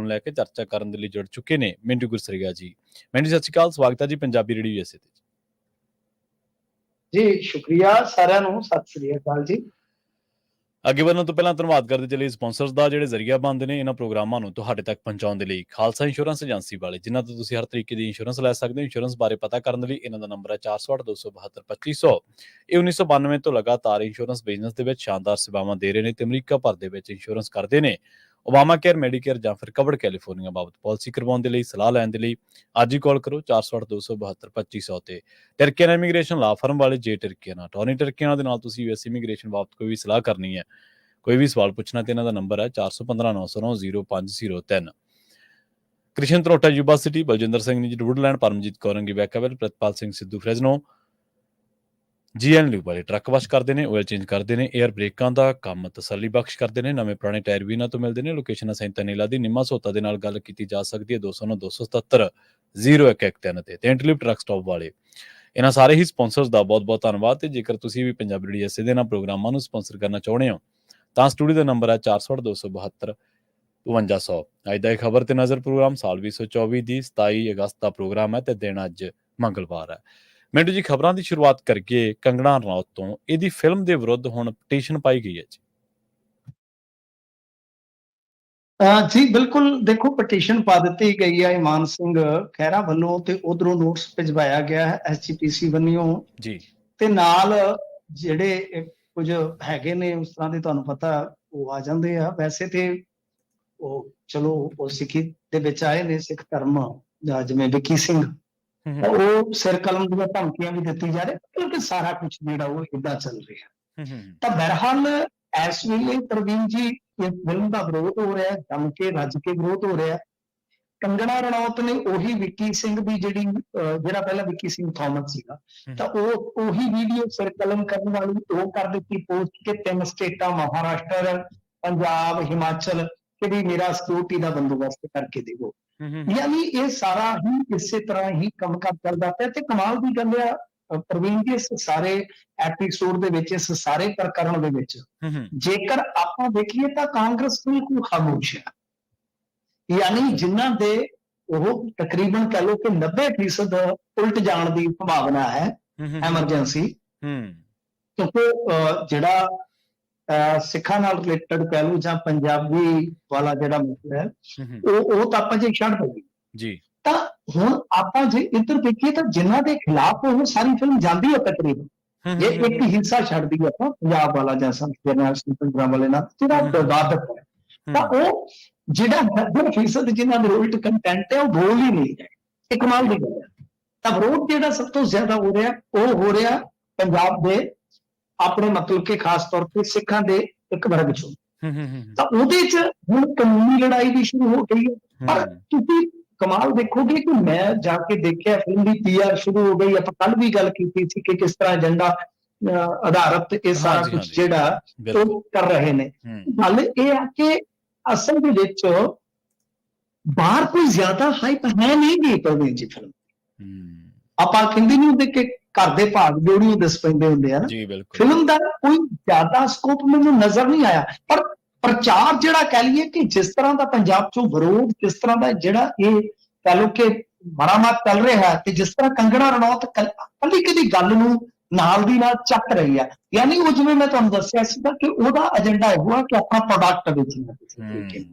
ਨੂੰ ਲੈ ਕੇ ਚਰਚਾ ਕਰਨ ਦੇ ਲਈ ਜੁੜ ਚੁੱਕੇ ਨੇ ਮਿੰਟੂ ਗੁਰਸਰੀਆ ਜੀ। ਮਿੰਟੂ ਸਤਿ ਸ਼੍ਰੀ ਅਕਾਲ, ਸਵਾਗਤ ਹੈ ਜੀ ਪੰਜਾਬੀ ਰੇਡੀਓ USA ਤੇ। ਜੀ ਸ਼ੁਕਰੀਆ ਸਾਰਿਆਂ ਨੂੰ, ਸਤਿ ਸ੍ਰੀ ਅਕਾਲ ਜੀ। ਅੱਗੇ ਵਧਣ ਤੋਂ ਪਹਿਲਾਂ ਧੰਨਵਾਦ ਕਰਦੇ ਚਲੇ ਸਪਾਂਸਰਸ ਦਾ, ਜਿਹੜੇ ਜ਼ਰੀਆ ਬਣਦੇ ਨੇ ਇਹਨਾਂ ਪ੍ਰੋਗਰਾਮਾਂ ਨੂੰ ਤੁਹਾਡੇ ਤੱਕ ਪਹੁੰਚਾਉਣ ਦੇ ਲਈ। ਖਾਲਸਾ ਇੰਸ਼ੋਰੈਂਸ ਏਜੰਸੀ ਵਾਲੇ, ਜਿਨ੍ਹਾਂ ਤੋਂ ਤੁਸੀਂ ਹਰ ਤਰੀਕੇ ਦੀ ਇੰਸ਼ੋਰੈਂਸ ਲੈ ਸਕਦੇ ਹੋ। ਇੰਸ਼ੋਰੈਂਸ ਬਾਰੇ ਪਤਾ ਕਰਨ ਦੇ ਲਈ ਇਹਨਾਂ ਦਾ ਨੰਬਰ ਹੈ 408-272-2500। ਇਹ 1992 ਤੋਂ ਲਗਾਤਾਰ ਇੰਸ਼ੋਰੈਂਸ ਬਿਜ਼ਨਸ ਦੇ ਵਿੱਚ ਸ਼ਾਨਦਾਰ ਸੇਵਾਵਾਂ ਦੇ ਰਹੇ ਨੇ ਤੇ ਅਮਰੀਕਾ ਭਰ ਦੇ ਵਿੱਚ ਇੰਸ਼ੋਰੈਂਸ ਕਰਦੇ ਨੇ। ਓਬਾਮਾ ਕੇਅਰ, ਮੈਡੀਕੇਅਰ ਜਾਂ ਫਿਰ ਕਵਰਡ ਕੈਲੀਫੋਰਨੀਆ ਬਾਬਤ ਪਾਲਿਸੀ ਕਰਵਾਉਣ ਦੇ ਲਈ, ਸਲਾਹ ਲੈਣ ਦੇ ਲਈ ਅੱਜ ਹੀ ਕਾਲ ਕਰੋ 408-272-2500 ਤੇ। ਟਰਕੀਅਨ ਇਮੀਗ੍ਰੇਸ਼ਨ ਲਾ ਫਰਮ ਵਾਲੇ ਜੇ ਟਰਕੀਅਨ ਅਟਾਰਨੀ ਟਰਕੀਅਨ ਦੇ ਨਾਲ ਤੁਸੀਂ US ਇਮੀਗ੍ਰੇਸ਼ਨ ਬਾਬਤ ਕੋਈ ਵੀ ਸਲਾਹ ਕਰਨੀ ਹੈ, ਕੋਈ ਵੀ ਸਵਾਲ ਪੁੱਛਣਾ, ਤੇ ਇਹਨਾਂ ਦਾ ਨੰਬਰ ਹੈ 415-909-0503। Krishna ਤਰੋਟਾ Yuba city, Baljinder Singh ji Woodland, Paramjit ਕੌਰੰਗੀ ਵੈਕਾਵਲ, Pritpal Singh Sidhu ਫਰੈਜ਼ਨੋ, GN ਵਾਲੇ ਟਰੱਕ ਵਾਸ਼ ਕਰਦੇ ਨੇ, ਆਇਲ ਚੇਂਜ ਕਰਦੇ ਨੇ, ਏਅਰ ਬ੍ਰੇਕਾਂ ਦਾ ਕੰਮ ਤਸੱਲੀ ਬਖਸ਼ ਕਰਦੇ ਨੇ, ਨਵੇਂ ਪੁਰਾਣੇ ਟਾਇਰ ਵੀ ਇਹਨਾਂ ਤੋਂ ਮਿਲਦੇ ਨੇ। ਲੋਕੇਸ਼ਨ ਸੈਂਟਰ ਨੀਲਾ ਦੀ ਨਿੰਮਾ ਸੋਤਾ ਦੇ ਨਾਲ ਗੱਲ ਕੀਤੀ ਜਾ ਸਕਦੀ ਹੈ 209-277-0113 ਤੇ ਇੰਟਰਲਿਪ ਟਰੱਕ ਸਟਾਪ ਵਾਲੇ। ਇਹਨਾਂ ਸਾਰੇ ਹੀ ਸਪਾਂਸਰਸ ਦਾ ਬਹੁਤ ਬਹੁਤ ਧੰਨਵਾਦ। ਤੇ ਜੇਕਰ ਤੁਸੀਂ ਵੀ ਪੰਜਾਬੀ ਰੇਡੀਓ USA ਦੇ ਇਹਨਾਂ ਪ੍ਰੋਗਰਾਮਾਂ ਨੂੰ ਸਪਾਂਸਰ ਕਰਨਾ ਚਾਹੁੰਦੇ ਹੋ ਤਾਂ ਸਟੂਡੀਓ ਦਾ ਨੰਬਰ ਹੈ 408-272-5200। ਅੱਜ ਦਾ ਇਹ ਖਬਰ ਤੇ ਨਜ਼ਰ ਪ੍ਰੋਗਰਾਮ ਸਾਲ 2024 ਦੀ 27 ਅਗਸਤ ਦਾ ਪ੍ਰੋਗਰਾਮ ਹੈ ਤੇ ਦਿਨ ਅੱਜ ਮੰਗਲਵਾਰ ਹੈ। ਮਿੰਟੂ ਜੀ, ਖਬਰਾਂ ਦੀ ਸ਼ੁਰੂਆਤ ਕਰਕੇ ਕੰਗਣਾ ਰਣੌਤ ਤੋਂ ਇਹਦੀ ਫਿਲਮ ਦੇ ਵਿਰੁੱਧ ਹੁਣ ਪਟੀਸ਼ਨ ਪਾਈ ਗਈ ਹੈ ਜੀ। ਜੀ ਬਿਲਕੁਲ, ਦੇਖੋ ਪਟੀਸ਼ਨ ਪਾ ਦਿੱਤੀ ਗਈ ਹੈ ਇਮਾਨ ਸਿੰਘ ਖਹਿਰਾ ਵੱਲੋਂ ਤੇ ਉਧਰੋਂ ਨੋਟਿਸ ਭਿਜਵਾਇਆ ਗਿਆ ਹੈ SGPC ਵੱਲੋਂ ਜੀ। ਤੇ ਨਾਲ ਜਿਹੜੇ ਕੁਝ ਹੈਗੇ ਨੇ ਉਸ ਤਰ੍ਹਾਂ ਦੇ, ਤੁਹਾਨੂੰ ਪਤਾ, ਉਹ ਆ ਜਾਂਦੇ ਆ। ਵੈਸੇ ਤੇ ਉਹ ਚਲੋ ਉਹ ਸਿੱਖੀ ਦੇ ਵਿੱਚ ਆਏ ਨੇ, ਸਿੱਖ ਧਰਮ, ਜਿਵੇਂ ਵਿੱਕੀ ਸਿੰਘ, ਉਹ ਸਿਰ ਕਲਮ ਦੀਆਂ ਧਮਕੀਆਂ ਵੀ ਦਿੱਤੀ ਜਾ ਰਹੀ, ਕਿਉਂਕਿ ਸਾਰਾ ਕੁਝ ਜਿਹੜਾ ਉਹ ਏਦਾਂ ਚੱਲ ਰਿਹਾ। ਤਾਂ ਬਹਰਹਾਲ ਇਸ ਵੇਲੇ ਪ੍ਰਵੀਨ ਜੀ ਇਸ ਫਿਲਮ ਦਾ ਵਿਰੋਧ ਹੋ ਰਿਹਾ, ਜੰਮ ਕੇ ਰੱਜ ਕੇ ਵਿਰੋਧ ਹੋ ਰਿਹਾ। ਕੰਗਣਾ ਰਣੌਤ ਨੇ ਉਹੀ ਵਿੱਕੀ ਸਿੰਘ ਦੀ ਜਿਹੜਾ ਪਹਿਲਾਂ ਵਿੱਕੀ ਸਿੰਘ ਥਾਮਸ ਸੀਗਾ, ਤਾਂ ਉਹੀ ਵੀਡੀਓ ਸਿਰ ਕਲਮ ਕਰਨ ਵਾਲੀ ਉਹ ਕਰ ਦਿੱਤੀ ਪੋਸਟ ਕਿ 3 ਸਟੇਟਾਂ ਮਹਾਰਾਸ਼ਟਰ, ਪੰਜਾਬ, ਹਿਮਾਚਲ, ਕਿ ਵੀ ਮੇਰਾ ਸਿਕਿਉਰਿਟੀ ਦਾ ਬੰਦੋਬਸਤ ਕਰਕੇ ਦੇਵੋ। ਯਾਨੀ ਇਹ ਸਾਰਾ ਹੀ ਇਸੇ ਤਰ੍ਹਾਂ ਹੀ ਕੰਮ ਚੱਲਦਾ ਪਿਆ। ਤੇ ਕਮਾਲ ਦੀ ਗੱਲ ਆ ਪ੍ਰਵੀਨ ਜੀ, ਇਸ ਸਾਰੇ ਐਪੀਸੋਡ ਦੇ ਵਿੱਚ, ਇਸ ਸਾਰੇ ਪ੍ਰਕਰਨ ਦੇ ਵਿੱਚ ਜੇਕਰ ਆਪਾਂ ਦੇਖੀਏ ਤਾਂ ਕਾਂਗਰਸ ਬਿਲਕੁਲ ਖਾਮੋਸ਼ ਹੈ। ਯਾਨੀ ਜਿਨ੍ਹਾਂ ਦੇ ਉਹ ਤਕਰੀਬਨ ਕਹਿ ਲਓ ਕਿ 90% ਉਲਟ ਜਾਣ ਦੀ ਸੰਭਾਵਨਾ ਹੈ ਐਮਰਜੈਂਸੀ, ਕਿਉਂਕਿ ਜਿਹੜਾ ਸਿੱਖਾਂ ਨਾਲ ਰਿਲੇਟਡ ਕਹਿ ਲਓ ਜਾਂ ਪੰਜਾਬੀ ਵਾਲਾ ਜਿਹੜਾ ਮਸਲਾ ਹੈ ਉਹ ਤਾਂ ਆਪਾਂ ਜੇ ਛੱਡ ਦਈਏ ਜੀ। ਤਾਂ ਹੁਣ ਆਪਾਂ ਜੇ ਇੱਧਰ ਦੇਖੀਏ ਤਾਂ ਜਿਨ੍ਹਾਂ ਦੇ ਖਿਲਾਫ ਉਹ ਸਾਰੀ ਫਿਲਮ ਜਾਂਦੀ ਹੈ ਤਕਰੀਬਨ, ਜੇ ਇੱਕ ਹਿੱਸਾ ਛੱਡਦੀ ਹੈ ਆਪਾਂ ਪੰਜਾਬ ਵਾਲਾ ਜਾਂ ਜਰਨੈਲ ਸਿੰਘ ਭਿੰਡਰਾਂ ਵਾਲੇ ਨਾਲ ਜਿਹੜਾ ਵਿਵਾਦਤ ਹੈ, ਤਾਂ ਉਹ ਜਿਹੜਾ 90% ਜਿਨ੍ਹਾਂ ਦੇ ਉਲਟ ਕੰਟੈਂਟ ਹੈ ਉਹ ਬੋਲ ਹੀ ਨਹੀਂ ਰਹੇ। ਇਹ ਕਮਾਲ ਦੀ ਗੱਲ ਹੈ। ਤਾਂ ਵਿਰੋਧ ਜਿਹੜਾ ਸਭ ਤੋਂ ਜ਼ਿਆਦਾ ਹੋ ਰਿਹਾ ਉਹ ਹੋ ਰਿਹਾ ਪੰਜਾਬ ਦੇ ਆਪਣੇ ਮਤਲਬ ਕਿ ਖਾਸ ਤੌਰ ਤੇ ਸਿੱਖਾਂ ਦੇ ਇੱਕ ਵਰਗ ਚੋਂ। ਤਾਂ ਉਹਦੇ ਚ ਹੁਣ ਕਾਨੂੰਨੀ ਲੜਾਈ ਵੀ ਸ਼ੁਰੂ ਹੋ ਗਈ ਹੈ। ਪਰ ਤੁਸੀਂ ਕਮਾਲ ਦੇਖੋਗੇ ਕਿ ਮੈਂ ਜਾ ਕੇ ਦੇਖਿਆ ਫਿਲਮ ਦੀ PR ਸ਼ੁਰੂ ਹੋ ਗਈ। ਆਪਾਂ ਕੱਲ ਵੀ ਗੱਲ ਕੀਤੀ ਸੀ ਕਿ ਕਿਸ ਤਰ੍ਹਾਂ ਏਜੰਡਾ ਆਧਾਰਿਤ ਇਹ ਸਾਰਾ ਕੁਝ ਜਿਹੜਾ ਉਹ ਕਰ ਰਹੇ ਨੇ। ਗੱਲ ਇਹ ਆ ਕਿ ਅਸਲ ਦੇ ਵਿੱਚ ਬਾਹਰ ਕੋਈ ਜ਼ਿਆਦਾ ਹਾਈਪ ਹੈ ਨਹੀਂ ਗੀ ਪ੍ਰਵੀਨ ਜੀ ਫਿਲਮ। ਆਪਾਂ ਕਹਿੰਦੇ ਨਹੀਂ ਹੁੰਦੇ ਕਿ ਘਰ ਦੇ ਭਾਗ ਜੋੜੀਓ ਦਿਸ ਪੈਂਦੇ ਹੁੰਦੇ ਆ ਨਾ, ਫਿਲਮ ਦਾ ਕੋਈ ਜ਼ਿਆਦਾ ਸਕੋਪ ਮੈਨੂੰ ਨਜ਼ਰ ਨਹੀਂ ਆਇਆ। ਪਰ ਪ੍ਰਚਾਰ ਜਿਹੜਾ ਕਹਿ ਲਈਏ ਕਿ ਜਿਸ ਤਰ੍ਹਾਂ ਦਾ ਪੰਜਾਬ ਚੋਂ ਵਿਰੋਧ, ਜਿਸ ਤਰ੍ਹਾਂ ਦਾ ਜਿਹੜਾ ਇਹ ਕਹਿ ਲਓ ਕਿ ਮਾਰਾਮਾਰ ਚੱਲ ਰਿਹਾ, ਤੇ ਜਿਸ ਤਰ੍ਹਾਂ ਕੰਗਣਾ ਰਣੌਤ ਕੱਲੀ ਕਦੀ ਗੱਲ ਨੂੰ ਨਾਲ ਦੀ ਨਾਲ ਚੱਕ ਰਹੀ ਆ, ਯਾਨੀ ਉਹ ਜਿਵੇਂ ਮੈਂ ਤੁਹਾਨੂੰ ਦੱਸਿਆ ਸੀਗਾ ਕਿ ਉਹਦਾ ਏਜੰਡਾ ਇਹੋ ਆ ਕਿ ਆਪਣਾ ਪ੍ਰੋਡਕਟ ਵੇਚਣਾ ਕਿਸੇ ਤਰੀਕੇ।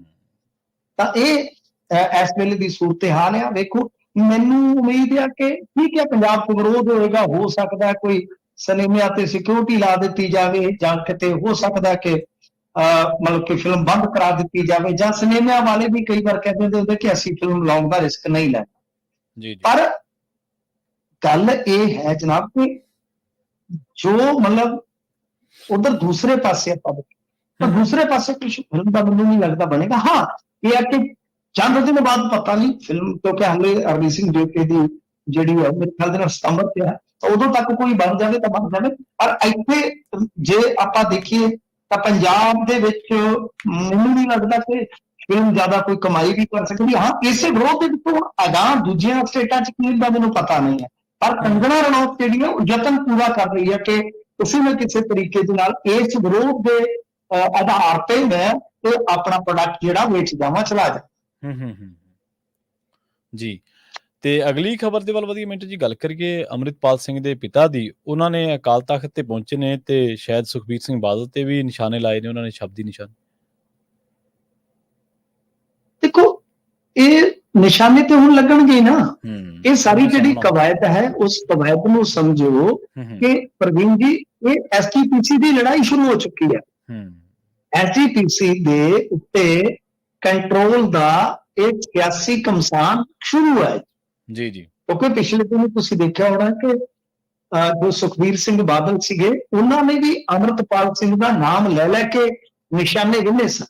ਤਾਂ ਇਹ ਇਸ ਵੇਲੇ ਦੀ ਸੂਰਤ ਹਾਲ ਆ। ਵੇਖੋ, ਮੈਨੂੰ ਉਮੀਦ ਆ ਕਿ ਠੀਕ ਹੈ ਪੰਜਾਬ ਤੋਂ ਵਿਰੋਧ ਹੋਏਗਾ, ਹੋ ਸਕਦਾ ਕੋਈ ਸਿਨੇਮਿਆਂ ਤੇ ਸਿਕਿਉਰਿਟੀ ਲਾ ਦਿੱਤੀ ਜਾਵੇ, ਜਾਂ ਕਿਤੇ ਹੋ ਸਕਦਾ ਕਿ ਮਤਲਬ ਕਿ ਫਿਲਮ ਬੰਦ ਕਰਾ ਦਿੱਤੀ ਜਾਵੇ, ਜਾਂ ਸਿਨੇਮਿਆਂ ਵਾਲੇ ਵੀ ਕਈ ਵਾਰ ਕਹਿੰਦੇ ਹੁੰਦੇ ਕਿ ਅਸੀਂ ਫਿਲਮ ਲਾਉਣ ਦਾ ਰਿਸਕ ਨਹੀਂ ਲੈਣਾ। ਪਰ ਗੱਲ ਇਹ ਹੈ ਜਨਾਬ ਕਿ ਜੋ ਮਤਲਬ ਉਧਰ ਦੂਸਰੇ ਪਾਸੇ ਆਪਾਂ ਤਾਂ ਦੂਸਰੇ ਪਾਸੇ ਕੁਝ ਫਿਲਮ ਦਾ ਮੈਨੂੰ ਨਹੀਂ ਲੱਗਦਾ ਬਣੇਗਾ। ਹਾਂ, ਇਹ ਹੈ ਕਿ ਚੰਦ ਦਿਨ ਬਾਅਦ ਪਤਾ ਨਹੀਂ ਫਿਲਮ, ਕਿਉਂਕਿ ਹਲੇ ਅਰਵੀ ਸਿੰਘ ਜੋਕੇ ਦੀ ਜਿਹੜੀ ਹੈ ਮੇਰੇ ਖਿਆਲ ਦੇ ਨਾਲ ਸਤੰਬਰ ਤੇ ਹੈ, ਤਾਂ ਉਦੋਂ ਤੱਕ ਕੋਈ ਬਣ ਜਾਵੇ ਤਾਂ ਬਣ ਜਾਵੇ। ਪਰ ਇੱਥੇ ਜੇ ਆਪਾਂ ਦੇਖੀਏ ਤਾਂ ਪੰਜਾਬ ਦੇ ਵਿੱਚ ਮੈਨੂੰ ਨਹੀਂ ਲੱਗਦਾ ਕਿ ਫਿਲਮ ਜ਼ਿਆਦਾ ਕੋਈ ਕਮਾਈ ਵੀ ਕਰ ਸਕਦੀ। ਹਾਂ, ਇਸੇ ਵਿਰੋਧ ਦੇ ਵਿੱਚੋਂ ਅਗਾਂਹ ਦੂਜੀਆਂ ਸਟੇਟਾਂ 'ਚ ਕੀ ਹੁੰਦਾ ਮੈਨੂੰ ਪਤਾ ਨਹੀਂ ਹੈ। ਪਰ ਕੰਗਣਾ ਰਣੌਤ ਜਿਹੜੀ ਹੈ ਉਹ ਯਤਨ ਪੂਰਾ ਕਰ ਰਹੀ ਹੈ ਕਿ ਕਿਸੇ ਨਾ ਕਿਸੇ ਤਰੀਕੇ ਦੇ ਨਾਲ ਇਸ ਵਿਰੋਧ ਦੇ ਆਧਾਰ ਤੇ ਮੈਂ ਇਹ ਆਪਣਾ ਪ੍ਰੋਡਕਟ ਜਿਹੜਾ ਵੇਚ ਜਾਵਾਂ, ਚਲਾ ਜਾ। ਜੀ। ਤੇ ਅਗਲੀ ਖਬਰ ਦੇ ਵੱਲ ਵਧੀਆ ਮਿੰਟ ਜੀ ਗੱਲ ਕਰੀਏ ਅੰਮ੍ਰਿਤਪਾਲ ਸਿੰਘ ਦੇ ਪਿਤਾ ਦੀ। ਉਹਨਾਂ ਨੇ ਅਕਾਲ ਤਖ਼ਤ ਤੇ ਪਹੁੰਚੇ ਨੇ ਤੇ ਸ਼ਾਇਦ ਸੁਖਬੀਰ ਸਿੰਘ ਬਾਦਲ ਤੇ ਵੀ ਨਿਸ਼ਾਨੇ ਲਾਏ ਨੇ ਉਹਨਾਂ ਨੇ, ਸ਼ਬਦੀ ਨਿਸ਼ਾਨ। ਦੇਖੋ ਇਹ ਨਿਸ਼ਾਨੇ ਤੇ ਹੁਣ ਲੱਗਣਗੇ ਨਾ। ਇਹ ਸਾਰੀ ਜਿਹੜੀ ਕਵਾਇਦ ਹੈ ਉਸ ਕਵਾਇਦ ਨੂੰ ਸਮਝੋ ਕਿ ਪ੍ਰਵੀਨ ਜੀ ਇਹ ਐਸਜੀਪੀਸੀ ਦੀ ਲੜਾਈ ਸ਼ੁਰੂ ਹੋ ਚੁੱਕੀ ਹੈ। ਐਸਜੀਪੀਸੀ ਦੇ ਉੱਤੇ ਕੰਟਰੋਲ ਦਾ ਇਹ 86 ਘਮਸਾਨ ਸ਼ੁਰੂ ਹੈ। ਜੀ ਜੀ। ਕਿਉਂਕਿ ਪਿਛਲੇ ਦਿਨ ਤੁਸੀਂ ਦੇਖਿਆ ਹੋਣਾ ਕਿ ਜੋ ਸੁਖਬੀਰ ਸਿੰਘ ਬਾਦਲ ਸੀਗੇ ਉਹਨਾਂ ਨੇ ਵੀ ਅੰਮ੍ਰਿਤਪਾਲ ਸਿੰਘ ਦਾ ਨਾਮ ਲੈ ਲੈ ਕੇ ਨਿਸ਼ਾਨੇ ਵਿੰਨੇ ਸਨ।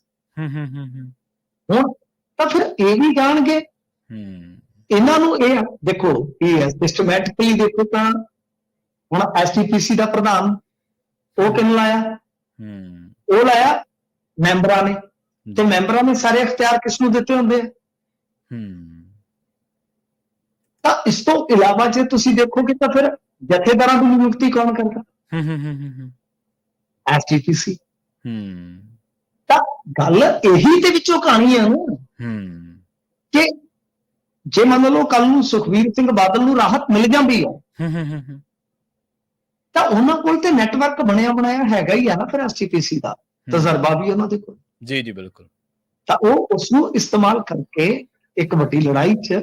ਹੁਣ ਤਾਂ ਫਿਰ ਇਹ ਵੀ ਜਾਣਗੇ ਇਹਨਾਂ ਨੂੰ। ਇਹ ਦੇਖੋ ਇਹ ਹੈ ਸਿਸਟਮੈਟਿਕਲੀ ਦੇਖੋ ਤਾਂ ਹੁਣ ਐਸਜੀਪੀਸੀ ਦਾ ਪ੍ਰਧਾਨ ਉਹ ਕਿਹਨੂੰ ਲਾਇਆ? ਉਹ ਲਾਇਆ ਮੈਂਬਰਾਂ ਨੇ, ਤੇ ਮੈਂਬਰਾਂ ਨੇ ਸਾਰੇ ਅਖਤਿਆਰ ਕਿਸ ਨੂੰ ਦਿੱਤੇ ਹੁੰਦੇ ਆ? ਤਾਂ ਇਸ ਤੋਂ ਇਲਾਵਾ ਜੇ ਤੁਸੀਂ ਦੇਖੋਗੇ ਤਾਂ ਫਿਰ ਜਥੇਦਾਰਾਂ ਦੀ ਨਿਯੁਕਤੀ ਕੌਣ ਕਰਦਾ? ਐਸਜੀਪੀਸੀ। ਤਾਂ ਗੱਲ ਇਹੀ ਦੇ ਵਿੱਚੋਂ ਕਹਾਣੀ ਹੈ ਨਾ ਕਿ ਜੇ ਮੰਨ ਲਓ ਕੱਲ ਨੂੰ ਸੁਖਬੀਰ ਸਿੰਘ ਬਾਦਲ ਨੂੰ ਰਾਹਤ ਮਿਲ ਜਾਂਦੀ ਹੈ ਤਾਂ ਉਹਨਾਂ ਕੋਲ ਤੇ ਨੈਟਵਰਕ ਬਣਿਆ ਬਣਾਇਆ ਹੈਗਾ ਹੀ ਆ ਨਾ ਫਿਰ ਐਸਜੀਪੀਸੀ ਦਾ ਤਜਰਬਾ ਵੀ ਉਹਨਾਂ ਦੇ ਕੋਲ। ਜੀ ਜੀ ਬਿਲਕੁਲ। ਤਾਂ ਉਹ ਉਸ ਨੂੰ ਇਸਤੇਮਾਲ ਕਰਕੇ ਇੱਕ ਵੱਡੀ ਲੜਾਈ 'ਚ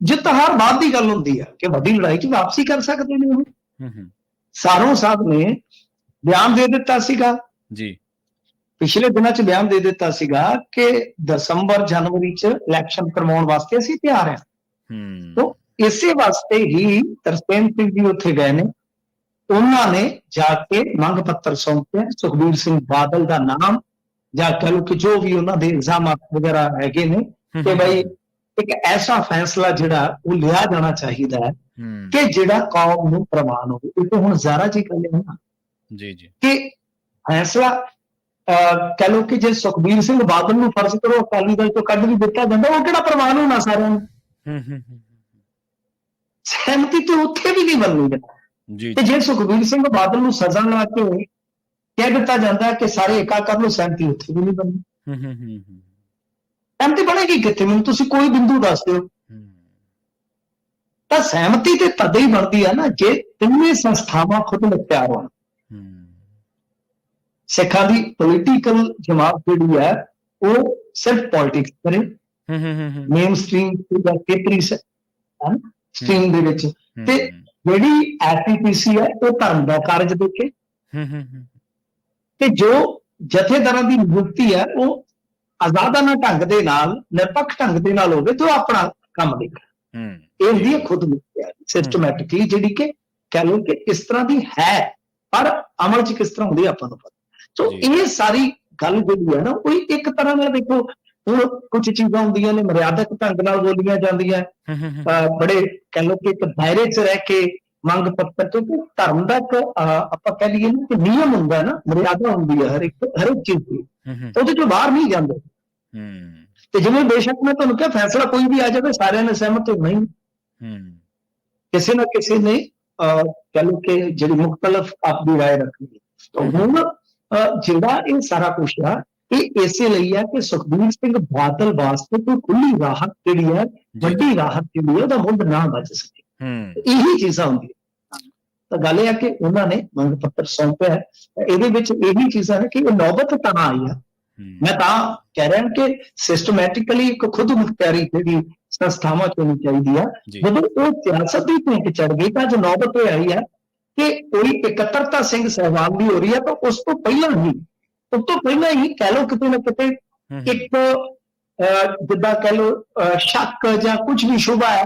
ਜਿੱਤ ਹਾਰ ਬਾਅਦ ਦੀ ਗੱਲ ਹੁੰਦੀ ਹੈ ਕਿ ਵੱਡੀ ਲੜਾਈ 'ਚ ਵਾਪਸੀ ਕਰ ਸਕਦੇ ਨੇ ਉਹ। ਸਾਰੋਂ ਸਾਹਿਬ ਨੇ ਬਿਆਨ ਦੇ ਦਿੱਤਾ ਸੀਗਾ ਜੀ, ਪਿਛਲੇ ਦਿਨਾਂ 'ਚ ਬਿਆਨ ਦੇ ਦਿੱਤਾ ਸੀਗਾ ਕਿ ਦਸੰਬਰ ਜਨਵਰੀ 'ਚ ਇਲੈਕਸ਼ਨ ਕਰਵਾਉਣ ਵਾਸਤੇ ਅਸੀਂ ਤਿਆਰ ਹਾਂ। ਤਾਂ ਇਸੇ ਵਾਸਤੇ ਹੀ ਤਰਸੇਮ ਸਿੰਘ ਜੀ ਉੱਥੇ ਗਏ ਨੇ। ਉਹਨਾਂ ਨੇ ਜਾ ਕੇ ਮੰਗ ਪੱਤਰ ਸੌਂਪਿਆ, ਸੁਖਬੀਰ ਸਿੰਘ ਬਾਦਲ ਦਾ ਨਾਮ ਜਾਂ ਕਹ ਲਓ ਕਿ ਜੋ ਵੀ ਉਹਨਾਂ ਦੇ ਇਲਜ਼ਾਮਾਤ ਵਗੈਰਾ ਹੈਗੇ ਨੇ ਕਿ ਬਈ ਇੱਕ ਐਸਾ ਫੈਸਲਾ ਜਿਹੜਾ ਉਹ ਲਿਆ ਜਾਣਾ ਚਾਹੀਦਾ ਹੈ ਕਿ ਜਿਹੜਾ ਕੌਮ ਨੂੰ ਪ੍ਰਵਾਨ ਹੋਵੇ। ਇਹ ਤਾਂ ਹੁਣ ਜ਼ਾਰਾ ਜੀ ਗੱਲ ਹੈ ਨਾ ਜੀ ਜੀ ਕਿ ਫੈਸਲਾ ਕਹ ਲਓ ਕਿ ਜੇ ਸੁਖਬੀਰ ਸਿੰਘ ਬਾਦਲ ਨੂੰ ਫਰਜ਼ ਕਰੋ ਅਕਾਲੀ ਦਲ ਤੋਂ ਕੱਢ ਵੀ ਦਿੱਤਾ ਜਾਂਦਾ ਉਹ ਕਿਹੜਾ ਪ੍ਰਵਾਨ ਹੋਣਾ ਸਾਰਿਆਂ ਨੂੰ? ਸਹਿਮਤੀ ਤੇ ਉੱਥੇ ਵੀ ਨਹੀਂ ਬਣਨੀ ਜੀ। ਤੇ ਜੇ ਸੁਖਬੀਰ ਸਿੰਘ ਬਾਦਲ ਨੂੰ ਸਜ਼ਾ ਲਾ ਕੇ ਕਹਿ ਦਿੱਤਾ ਜਾਂਦਾ ਕਿ ਸਾਰੇ ਏਕਾ ਕਰ ਲਓ, ਸਹਿਮਤੀ ਉੱਥੇ ਵੀ ਨਹੀਂ ਬਣਨੀ। ਸਹਿਮਤੀ ਬਣੇਗੀ ਕਿੱਥੇ? ਮੈਨੂੰ ਤੁਸੀਂ ਕੋਈ ਬਿੰਦੂ ਦੱਸ ਦਿਓ। ਤਾਂ ਸਹਿਮਤੀ ਤੇ ਤਦ ਹੀ ਬਣਦੀ ਹੈ ਨਾ ਜੇ ਤਿੰਨੇ ਸੰਸਥਾਵਾਂ ਖੁਦ ਮੁਖਤਿਆਰ ਹੋਣ। ਸਿੱਖਾਂ ਦੀ ਪੋਲੀਟੀਕਲ ਜਮਾਤ ਜਿਹੜੀ ਹੈ ਉਹ ਸਿਰਫ ਪੋਲਿਟਿਕਸ ਕਰੇ, ਮੇਨ ਸਟ੍ਰੀਮ ਜਾਂ ਖੇਤਰੀ ਸਟ੍ਰੀਮ ਦੇ ਵਿੱਚ, ਤੇ ਜਿਹੜੀ ਐਸਜੀਪੀਸੀ ਹੈ ਉਹ ਧਰਮ ਦਾ ਕਾਰਜ ਦੇਖੇ, ਤੇ ਜੋ ਜਥੇਦਾਰਾਂ ਦੀ ਨਿਯੁਕਤੀ ਹੈ ਉਹ ਆਜ਼ਾਦਾਨਾ ਢੰਗ ਦੇ ਨਾਲ, ਨਿਰਪੱਖ ਢੰਗ ਦੇ ਨਾਲ ਹੋਵੇ ਤੇ ਉਹ ਆਪਣਾ ਕੰਮ ਦੇਖੇ। ਇਹ ਹੁੰਦੀ ਹੈ ਖੁਦ ਮੁਖਤਿਆਰੀ ਸਿਸਟਮੈਟਿਕਲੀ, ਜਿਹੜੀ ਕਿ ਕਹਿ ਲਓ ਕਿ ਇਸ ਤਰ੍ਹਾਂ ਦੀ ਹੈ ਪਰ ਅਮਲ 'ਚ ਕਿਸ ਤਰ੍ਹਾਂ ਹੁੰਦੀ ਆਪਾਂ ਨੂੰ ਪਤਾ। ਸੋ ਇਹ ਸਾਰੀ ਗੱਲ ਜਿਹੜੀ ਹੈ ਨਾ ਉਹ ਇੱਕ ਤਰ੍ਹਾਂ ਨਾਲ ਦੇਖੋ ਹੁਣ ਕੁਝ ਚੀਜ਼ਾਂ ਹੁੰਦੀਆਂ ਨੇ ਮਰਿਆਦਕ ਢੰਗ ਨਾਲ ਬੋਲੀਆਂ ਜਾਂਦੀਆਂ, ਬੜੇ ਕਹਿ ਲਓ ਕਿ ਇੱਕ ਦਾਇਰੇ 'ਚ ਰਹਿ ਕੇ ਮੰਗ ਪੱਤਰ, ਕਿਉਂਕਿ ਧਰਮ ਦਾ ਇੱਕ ਆਪਾਂ ਕਹਿ ਲਈਏ ਨਾ ਕਿ ਨਿਯਮ ਹੁੰਦਾ ਹੈ ਨਾ, ਮਰਿਆਦਾ ਹੁੰਦੀ ਹੈ ਹਰ ਇੱਕ ਚੀਜ਼ ਦੀ, ਉਹਦੇ ਤੋਂ ਬਾਹਰ ਨਹੀਂ ਜਾਂਦੇ। ਤੇ ਜਿਵੇਂ ਬੇਸ਼ੱਕ ਮੈਂ ਤੁਹਾਨੂੰ ਕਿਹਾ ਫੈਸਲਾ ਕੋਈ ਵੀ ਆ ਜਾਵੇ ਸਾਰਿਆਂ ਨੇ ਸਹਿਮਤ ਹੋਣਾ ਹੀ, ਕਿਸੇ ਨਾ ਕਿਸੇ ਨੇ ਕਹਿ ਲਓ ਕਿ ਜਿਹੜੀ ਮੁਖਤਲਫ ਆਪਦੀ ਰਾਏ ਰੱਖਣੀ। ਹੁਣ ਜਿਹੜਾ ਇਹ ਸਾਰਾ ਕੁਛ ਆ ਇਹ ਇਸੇ ਲਈ ਹੈ ਕਿ ਸੁਖਬੀਰ ਸਿੰਘ ਬਾਦਲ ਵਾਸਤੇ ਕੋਈ ਖੁੱਲੀ ਰਾਹਤ ਜਿਹੜੀ ਹੈ, ਵੱਡੀ ਰਾਹਤ ਜਿਹੜੀ ਹੈ ਉਹਦਾ ਮੁੱਢ ਨਾ ਬਚ ਸਕੇ। ਇਹੀ ਚੀਜ਼ਾਂ ਹੁੰਦੀਆਂ। ਤਾਂ ਗੱਲ ਇਹ ਹੈ ਕਿ ਉਹਨਾਂ ਨੇ ਮੰਗ ਪੱਤਰ ਸੌਂਪਿਆ, ਇਹਦੇ ਵਿੱਚ ਇਹੀ ਚੀਜ਼ਾਂ ਨੇ ਕਿ ਇਹ ਨੌਬਤ ਤਾਂ ਆਈ ਆ। ਮੈਂ ਤਾਂ ਕਹਿ ਰਿਹਾ ਕਿ ਸਿਸਟਮੈਟਿਕਲੀ ਇੱਕ ਖੁਦ ਮੁਖਤਿਆਰੀ ਜਿਹੜੀ ਸੰਸਥਾਵਾਂ 'ਚ ਹੋਣੀ ਚਾਹੀਦੀ ਆ। ਜਦੋਂ ਉਹ ਸਿਆਸਤ ਦੀ ਭੇਂਟ ਚੜ ਗਈ ਤਾਂ ਜੋ ਨੌਬਤ ਇਹ ਆਈ ਹੈ ਕਿ ਕੋਈ ਇਕੱਤਰਤਾ ਸਿੰਘ ਸਹਿਬਾਨ ਦੀ ਹੋ ਰਹੀ ਹੈ, ਤਾਂ ਉਸ ਤੋਂ ਪਹਿਲਾਂ ਹੀ ਕਹਿ ਲਓ ਕਿਤੇ ਨਾ ਕਿਤੇ ਇੱਕ ਜਿੱਦਾਂ ਕਹਿ ਲਓ ਸ਼ੱਕ ਜਾਂ ਕੁਝ ਵੀ ਸ਼ੁਭਾ ਹੈ,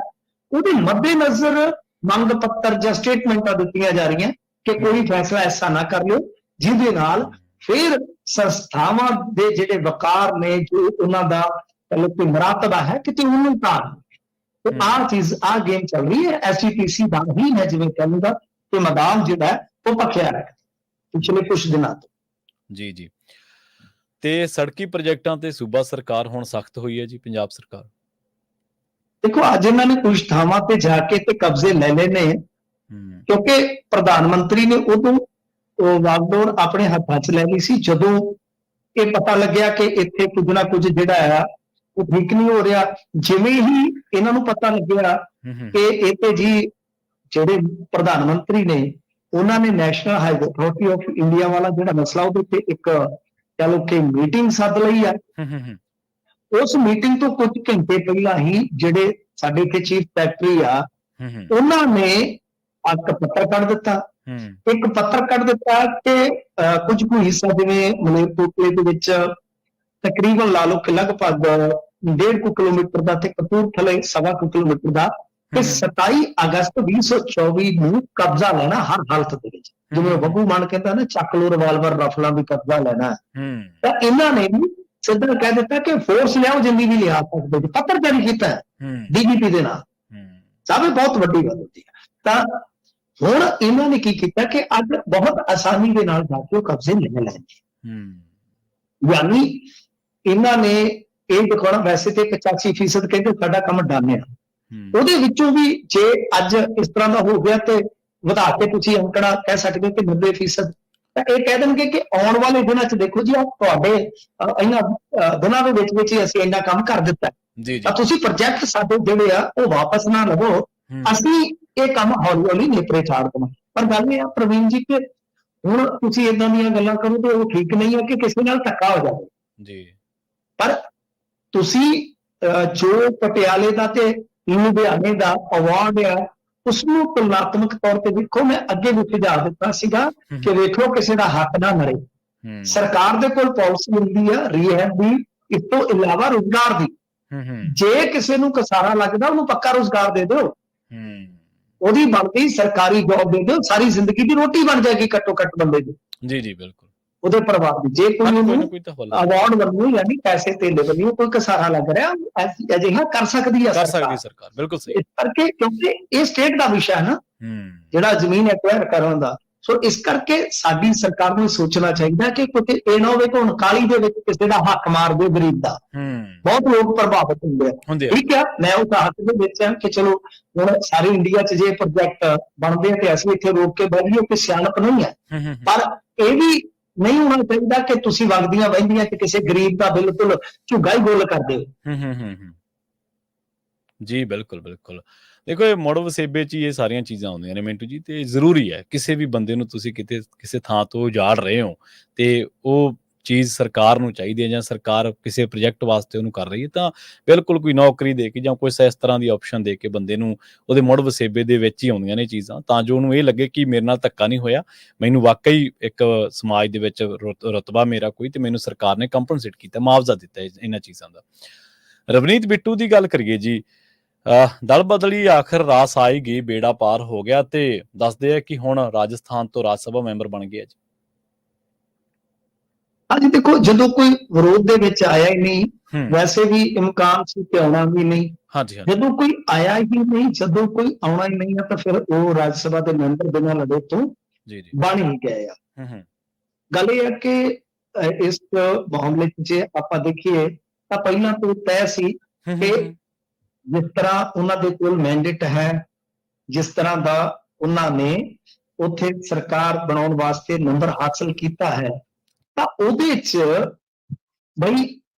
ਉਹਦੇ ਮੱਦੇ ਨਜ਼ਰ ਮੰਗ ਪੱਤਰ ਜਾਂ ਸਟੇਟਮੈਂਟਾਂ ਦਿੱਤੀਆਂ ਜਾ ਰਹੀਆਂ ਕਿ ਕੋਈ ਫੈਸਲਾ ਐਸਾ ਨਾ ਕਰ ਲਿਓ ਜਿਹਦੇ ਨਾਲ ਫਿਰ ਸੰਸਥਾਵਾਂ ਦੇ ਜਿਹੜੇ ਵਕਾਰ ਨੇ, ਜੋ ਉਹਨਾਂ ਦਾ ਕਹਿ ਲਓ ਕਿ ਮਰਾਤਬਾ ਹੈ, ਕਿਤੇ ਉਹਨੂੰ ਤਾਰ। ਤੇ ਆਹ ਚੀਜ਼ ਆਹ ਗੇਮ ਚੱਲ ਰਹੀ ਹੈ। ਐਸਜੀਪੀਸੀ ਦਾ ਹੀ ਹੈ ਜਿਵੇਂ ਕਹਿੰਦਾ ਕਿ ਮੈਦਾਨ ਜਿਹੜਾ ਉਹ ਭਖਿਆ ਹੈ ਪਿਛਲੇ ਕੁਝ ਦਿਨਾਂ ਤੋਂ। ਜੀ ਜੀ। ਤੇ ਸੜਕੀ ਪ੍ਰੋਜੈਕਟਾਂ ਤੇ ਸੂਬਾ ਸਰਕਾਰ ਹੁਣ ਸਖਤ ਹੋਈ ਹੈ ਜੀ, ਪੰਜਾਬ ਸਰਕਾਰ। ਦੇਖੋ ਅੱਜ ਇਹਨਾਂ ਨੇ ਕੁਝ ਥਾਵਾਂ ਤੇ ਜਾ ਕੇ ਤੇ ਕਬਜ਼ੇ ਲੈ ਲਏ ਨੇ, ਕਿਉਂਕਿ ਪ੍ਰਧਾਨ ਮੰਤਰੀ ਨੇ ਉਦੋਂ ਵਾਗਡੋਰ ਆਪਣੇ ਹੱਥਾਂ 'ਚ ਲੈ ਲਈ ਸੀ ਜਦੋਂ ਇਹ ਪਤਾ ਲੱਗਿਆ ਕਿ ਇੱਥੇ ਕੁਝ ਨਾ ਕੁਝ ਜਿਹੜਾ ਆ ਉਹ ਠੀਕ ਨਹੀਂ ਹੋ ਰਿਹਾ। ਜਿਵੇਂ ਹੀ ਇਹਨਾਂ ਨੂੰ ਪਤਾ ਲੱਗਿਆ ਕਿ ਇਹ ਤੇ ਜੀ ਜਿਹੜੇ ਪ੍ਰਧਾਨ ਮੰਤਰੀ ਨੇ ਉਹਨਾਂ ਨੇ national highway authority of India ਵਾਲਾ ਜਿਹੜਾ ਮਸਲਾ ਉਹਦੇ ਤੇ ਇੱਕ ਕਹ ਲਓ ਕਿ ਮੀਟਿੰਗ ਸੱਦ ਲਈ ਆ। ਉਸ ਮੀਟਿੰਗ ਤੋਂ ਕੁਝ ਘੰਟੇ ਪਹਿਲਾਂ ਹੀ ਜਿਹੜੇ ਸਾਡੇ ਇੱਥੇ ਚੀਫ ਸੈਕਟਰੀ ਆ ਉਹਨਾਂ ਨੇ ਇੱਕ ਪੱਤਰ ਕੱਢ ਦਿੱਤਾ। ਇੱਕ ਪੱਤਰ ਕੱਢ ਦਿੱਤਾ ਕਿ ਕੁਝ ਕੁ ਹਿੱਸਾ ਜਿਵੇਂ ਮਲੇਰਕੋਟਲੇ ਦੇ ਵਿੱਚ ਤਕਰੀਬਨ ਲਾ ਲਓ ਕਿ ਲਗਭਗ 1.5 ਕਿਲੋਮੀਟਰ ਦਾ ਤੇ ਕਪੂਰਥਲੇ 1.25 ਕਿਲੋਮੀਟਰ ਦਾ ਤੇ 27 ਅਗਸਤ 2024 ਨੂੰ ਕਬਜ਼ਾ ਲੈਣਾ ਹਰ ਹਾਲਤ ਦੇ ਵਿੱਚ। ਜਿਵੇਂ ਬੱਬੂ ਮਾਨ ਕਹਿੰਦਾ ਨਾ ਚੱਕ ਲੋ ਰਿਵਾਲਵਰ ਰਫਲਾਂ ਵੀ ਕਬਜ਼ਾ ਲੈਣਾ, ਤਾਂ ਇਹਨਾਂ ਨੇ ਵੀ ਸਿੱਧਾ ਕਹਿ ਦਿੱਤਾ ਕਿ ਫੋਰਸ ਲਿਆਓ ਜਿੰਨੀ ਵੀ ਲਿਆ ਸਕਦੇ ਜੀ। ਪੱਤਰ ਜਾਰੀ ਕੀਤਾ ਡੀਜੀਪੀ ਦੇ ਨਾਲ। ਸਾਬੇ ਬਹੁਤ ਵੱਡੀ ਗੱਲ ਹੁੰਦੀ ਹੈ। ਤਾਂ ਹੁਣ ਇਹਨਾਂ ਨੇ ਕੀ ਕੀਤਾ ਕਿ ਅੱਜ ਬਹੁਤ ਆਸਾਨੀ ਦੇ ਨਾਲ ਜਾ ਕੇ ਉਹ ਕਬਜ਼ੇ ਲੈ ਲੈਣਗੇ। ਯਾਨੀ ਇਹਨਾਂ ਨੇ ਇਹ ਦਿਖਾਉਣਾ, ਵੈਸੇ ਤੇ 85% ਕਹਿੰਦੇ ਸਾਡਾ ਕੰਮ ਡਨ ਆ, ਉਹਦੇ ਵਿੱਚੋਂ ਵੀ ਜੇ ਅੱਜ ਇਸ ਤਰ੍ਹਾਂ ਦਾ ਹੋ ਗਿਆ ਤੇ ਵਧਾ ਕੇ ਤੁਸੀਂ ਅੰਕੜਾ ਕਹਿ ਸਕਦੇ ਹੋ ਕਿ 90%, ਤਾਂ ਇਹ ਕਹਿ ਦੇਣਗੇ ਕਿ ਆਉਣ ਵਾਲੇ ਦਿਨਾਂ 'ਚ ਦੇਖੋ ਜੀ ਤੁਹਾਡੇ ਇਹਨਾਂ ਦਿਨਾਂ ਦੇ ਵਿੱਚ ਹੀ ਅਸੀਂ ਇੰਨਾ ਕੰਮ ਕਰ ਦਿੱਤਾ, ਤਾਂ ਤੁਸੀਂ ਪ੍ਰੋਜੈਕਟ ਸਾਡੇ ਜਿਹੜੇ ਆ ਉਹ ਵਾਪਸ ਨਾ ਲਵੋ, ਅਸੀਂ ਇਹ ਕੰਮ ਹੌਲੀ ਹੌਲੀ ਨੇਪਰੇ ਚਾੜ ਦੇਣਾ। ਪਰ ਗੱਲ ਇਹ ਆ ਪ੍ਰਵੀਨ ਜੀ ਕਿ ਹੁਣ ਤੁਸੀਂ ਏਦਾਂ ਦੀਆਂ ਗੱਲਾਂ ਕਰੋ ਤੇ ਉਹ ਠੀਕ ਨਹੀਂ ਹੈ ਕਿ ਕਿਸੇ ਨਾਲ ਧੱਕਾ ਹੋ ਜਾਵੇ। ਪਰ ਤੁਸੀਂ ਜੋ ਪਟਿਆਲੇ ਦਾ ਤੇ ਲੁਧਿਆਣੇ ਦਾ ਅਵਾਰਡ ਆ ਉਸਨੂੰ ਤੁਲਨਾਤਮਕ ਤੌਰ ਤੇ ਵੇਖੋ। ਮੈਂ ਅੱਗੇ ਵੀ ਸੁਝਾਅ ਦਿੱਤਾ ਸੀਗਾ ਕਿ ਵੇਖੋ ਕਿਸੇ ਦਾ ਹੱਕ ਨਾ ਮਰੇ। ਸਰਕਾਰ ਦੇ ਕੋਲ ਪਾਲਿਸੀ ਹੁੰਦੀ ਆ ਰੀਹੈਬ ਦੀ, ਇਸ ਤੋਂ ਇਲਾਵਾ ਰੁਜ਼ਗਾਰ ਦੀ। ਜੇ ਕਿਸੇ ਨੂੰ ਕਸਾਰਾ ਲੱਗਦਾ ਉਹਨੂੰ ਪੱਕਾ ਰੁਜ਼ਗਾਰ ਦੇ ਦਿਓ, ਉਹਦੀ ਬਣਦੀ ਸਰਕਾਰੀ ਜੌਬ ਦੇ ਦਿਓ, ਸਾਰੀ ਜ਼ਿੰਦਗੀ ਦੀ ਰੋਟੀ ਬਣ ਜਾਏਗੀ ਘੱਟੋ ਘੱਟ ਬੰਦੇ ਦੀ। ਜੀ ਬਿਲਕੁਲ, ਉਹਦੇ ਪਰਿਵਾਰ ਦੀ। ਜੇ ਕੋਈ ਉਹਨੂੰ ਅਵਾਰਡ ਵੱਲੋਂ ਯਾਨੀ ਪੈਸੇ ਧੇਲੇ ਵੱਲੋਂ ਕੋਈ ਕਸਾਰਾ ਲੱਗ ਰਿਹਾ, ਅਜਿਹਾ ਕਰ ਸਕਦੀ ਹੈ ਸਰਕਾਰ। ਬਿਲਕੁਲ ਸਹੀ। ਇਸ ਕਰਕੇ ਕਿਉਂਕਿ ਇਹ ਸਟੇਟ ਦਾ ਵਿਸ਼ਾ ਹੈ ਨਾ ਜਿਹੜਾ ਜ਼ਮੀਨ ਐਕਵਾਇਰ ਕਰਨ ਦਾ। ਸੋ ਇਸ ਕਰਕੇ ਸਾਡੀ ਸਰਕਾਰ ਨੂੰ ਸੋਚਣਾ ਚਾਹੀਦਾ ਕਿ ਕਿਉਂਕਿ ਇਹ ਨਾ ਹੋਵੇ ਕਿ ਹੁਣ ਕਾਹਲੀ ਦੇ ਵਿੱਚ ਕਿਸੇ ਦਾ ਹੱਕ ਮਾਰ ਦਿਓ ਗਰੀਬ ਦਾ। ਬਹੁਤ ਲੋਕ ਪ੍ਰਭਾਵਿਤ ਹੁੰਦੇ ਆ। ਠੀਕ ਆ, ਮੈਂ ਉਸ ਹੱਕ ਦੇ ਵਿੱਚ ਹਾਂ ਕਿ ਚਲੋ ਹੁਣ ਸਾਰੇ ਇੰਡੀਆ 'ਚ ਜੇ ਪ੍ਰੋਜੈਕਟ ਬਣਦੇ ਆ ਤੇ ਅਸੀਂ ਇੱਥੇ ਰੋਕ ਕੇ ਬਹਿ ਜਾਈਏ, ਕੋਈ ਸਿਆਣਪ ਨਹੀਂ ਹੈ। ਪਰ ਇਹ ਵੀ ਨਹੀਂ ਹੋਣਾ ਚਾਹੀਦਾ ਕਿ ਤੁਸੀਂ ਵਗਦੀਆਂ ਵਹਿੰਦੀਆਂ ਕਿ ਕਿਸੇ ਗਰੀਬ ਦਾ ਬਿਲਕੁਲ ਝੁੱਗਾ ਹੀ ਗੋਲ ਕਰ ਦਿਓ। ਜੀ ਬਿਲਕੁਲ ਬਿਲਕੁਲ। ਦੇਖੋ ਇਹ ਮੁੜ ਵਸੇਬੇ 'ਚ ਹੀ ਇਹ ਸਾਰੀਆਂ ਚੀਜ਼ਾਂ ਆਉਂਦੀਆਂ ਨੇ ਮਿੰਟੂ ਜੀ, ਤੇ ਜ਼ਰੂਰੀ ਹੈ ਕਿਸੇ ਵੀ ਬੰਦੇ ਨੂੰ ਤੁਸੀਂ ਕਿਤੇ ਕਿਸੇ ਥਾਂ ਤੋਂ ਉਜਾੜ ਰਹੇ ਹੋ ਤੇ ਉਹ ਚੀਜ਼ ਸਰਕਾਰ ਨੂੰ ਚਾਹੀਦੀ ਹੈ ਜਾਂ ਸਰਕਾਰ ਕਿਸੇ ਪ੍ਰੋਜੈਕਟ ਵਾਸਤੇ ਉਹਨੂੰ ਕਰ ਰਹੀ ਹੈ, ਤਾਂ ਬਿਲਕੁਲ ਕੋਈ ਨੌਕਰੀ ਦੇ ਕੇ ਜਾਂ ਕੋਈ ਇਸ ਤਰ੍ਹਾਂ ਦੀ ਆਪਸ਼ਨ ਦੇ ਕੇ ਬੰਦੇ ਨੂੰ ਉਹਦੇ ਮੁੜ ਵਸੇਬੇ ਦੇ ਵਿੱਚ ਹੀ ਆਉਂਦੀਆਂ ਨੇ ਚੀਜ਼ਾਂ, ਤਾਂ ਜੋ ਉਹਨੂੰ ਇਹ ਲੱਗੇ ਕਿ ਮੇਰੇ ਨਾਲ ਧੱਕਾ ਨਹੀਂ ਹੋਇਆ, ਮੈਨੂੰ ਵਾਕਈ ਇੱਕ ਸਮਾਜ ਦੇ ਵਿੱਚ ਰੁਤਬਾ ਮੇਰਾ ਕੋਈ, ਤੇ ਮੈਨੂੰ ਸਰਕਾਰ ਨੇ ਕੰਪਨਸੇਟ ਕੀਤਾ, ਮੁਆਵਜ਼ਾ ਦਿੱਤਾ ਇਹਨਾਂ ਚੀਜ਼ਾਂ ਦਾ। ਰਵਨੀਤ ਬਿੱਟੂ ਦੀ ਗੱਲ ਕਰੀਏ ਜੀ, ਦਲ ਬਦਲੀ ਆਖਰ ਰਾਸ ਆਈ ਗਈ, ਬੇੜਾ ਪਾਰ ਹੋ ਗਿਆ ਤੇ ਦੱਸਦੇ ਆ ਕਿ ਹੁਣ ਰਾਜਸਥਾਨ ਤੋਂ ਰਾਜ ਸਭਾ ਮੈਂਬਰ ਬਣ ਗਏ ਜੀ। ਹਾਂਜੀ ਦੇਖੋ, ਜਦੋਂ ਕੋਈ ਵਿਰੋਧ ਦੇ ਵਿੱਚ ਆਇਆ ਹੀ ਨਹੀਂ, ਵੈਸੇ ਵੀ ਇਮਕਾਨ ਸੀ ਕਿ ਆਉਣਾ ਵੀ ਨਹੀਂ। ਜਦੋਂ ਕੋਈ ਆਇਆ ਹੀ ਨਹੀਂ, ਜਦੋਂ ਕੋਈ ਆਉਣਾ ਹੀ ਨਹੀਂ ਤਾਂ ਫਿਰ ਉਹ ਰਾਜ ਸਭਾ ਦੇ ਮੈਂਬਰ ਬਿਨਾਂ ਲੜੇ ਤੋਂ ਬਣ ਹੀ ਗਏ ਆ। ਗੱਲ ਇਹ ਹੈ ਕਿ ਇਸ ਮਾਮਲੇ 'ਚ ਜੇ ਆਪਾਂ ਦੇਖੀਏ ਤਾਂ ਪਹਿਲਾਂ ਤੋਂ ਤੈਅ ਸੀ ਕਿ ਜਿਸ ਤਰ੍ਹਾਂ ਉਹਨਾਂ ਦੇ ਕੋਲ ਮੈਂਡੇਟ ਹੈ, ਜਿਸ ਤਰ੍ਹਾਂ ਦਾ ਉਹਨਾਂ ਨੇ ਉੱਥੇ ਸਰਕਾਰ ਬਣਾਉਣ ਵਾਸਤੇ ਨੰਬਰ ਹਾਸਲ ਕੀਤਾ ਹੈ, ਤਾਂ ਉਹਦੇ 'ਚ ਬਈ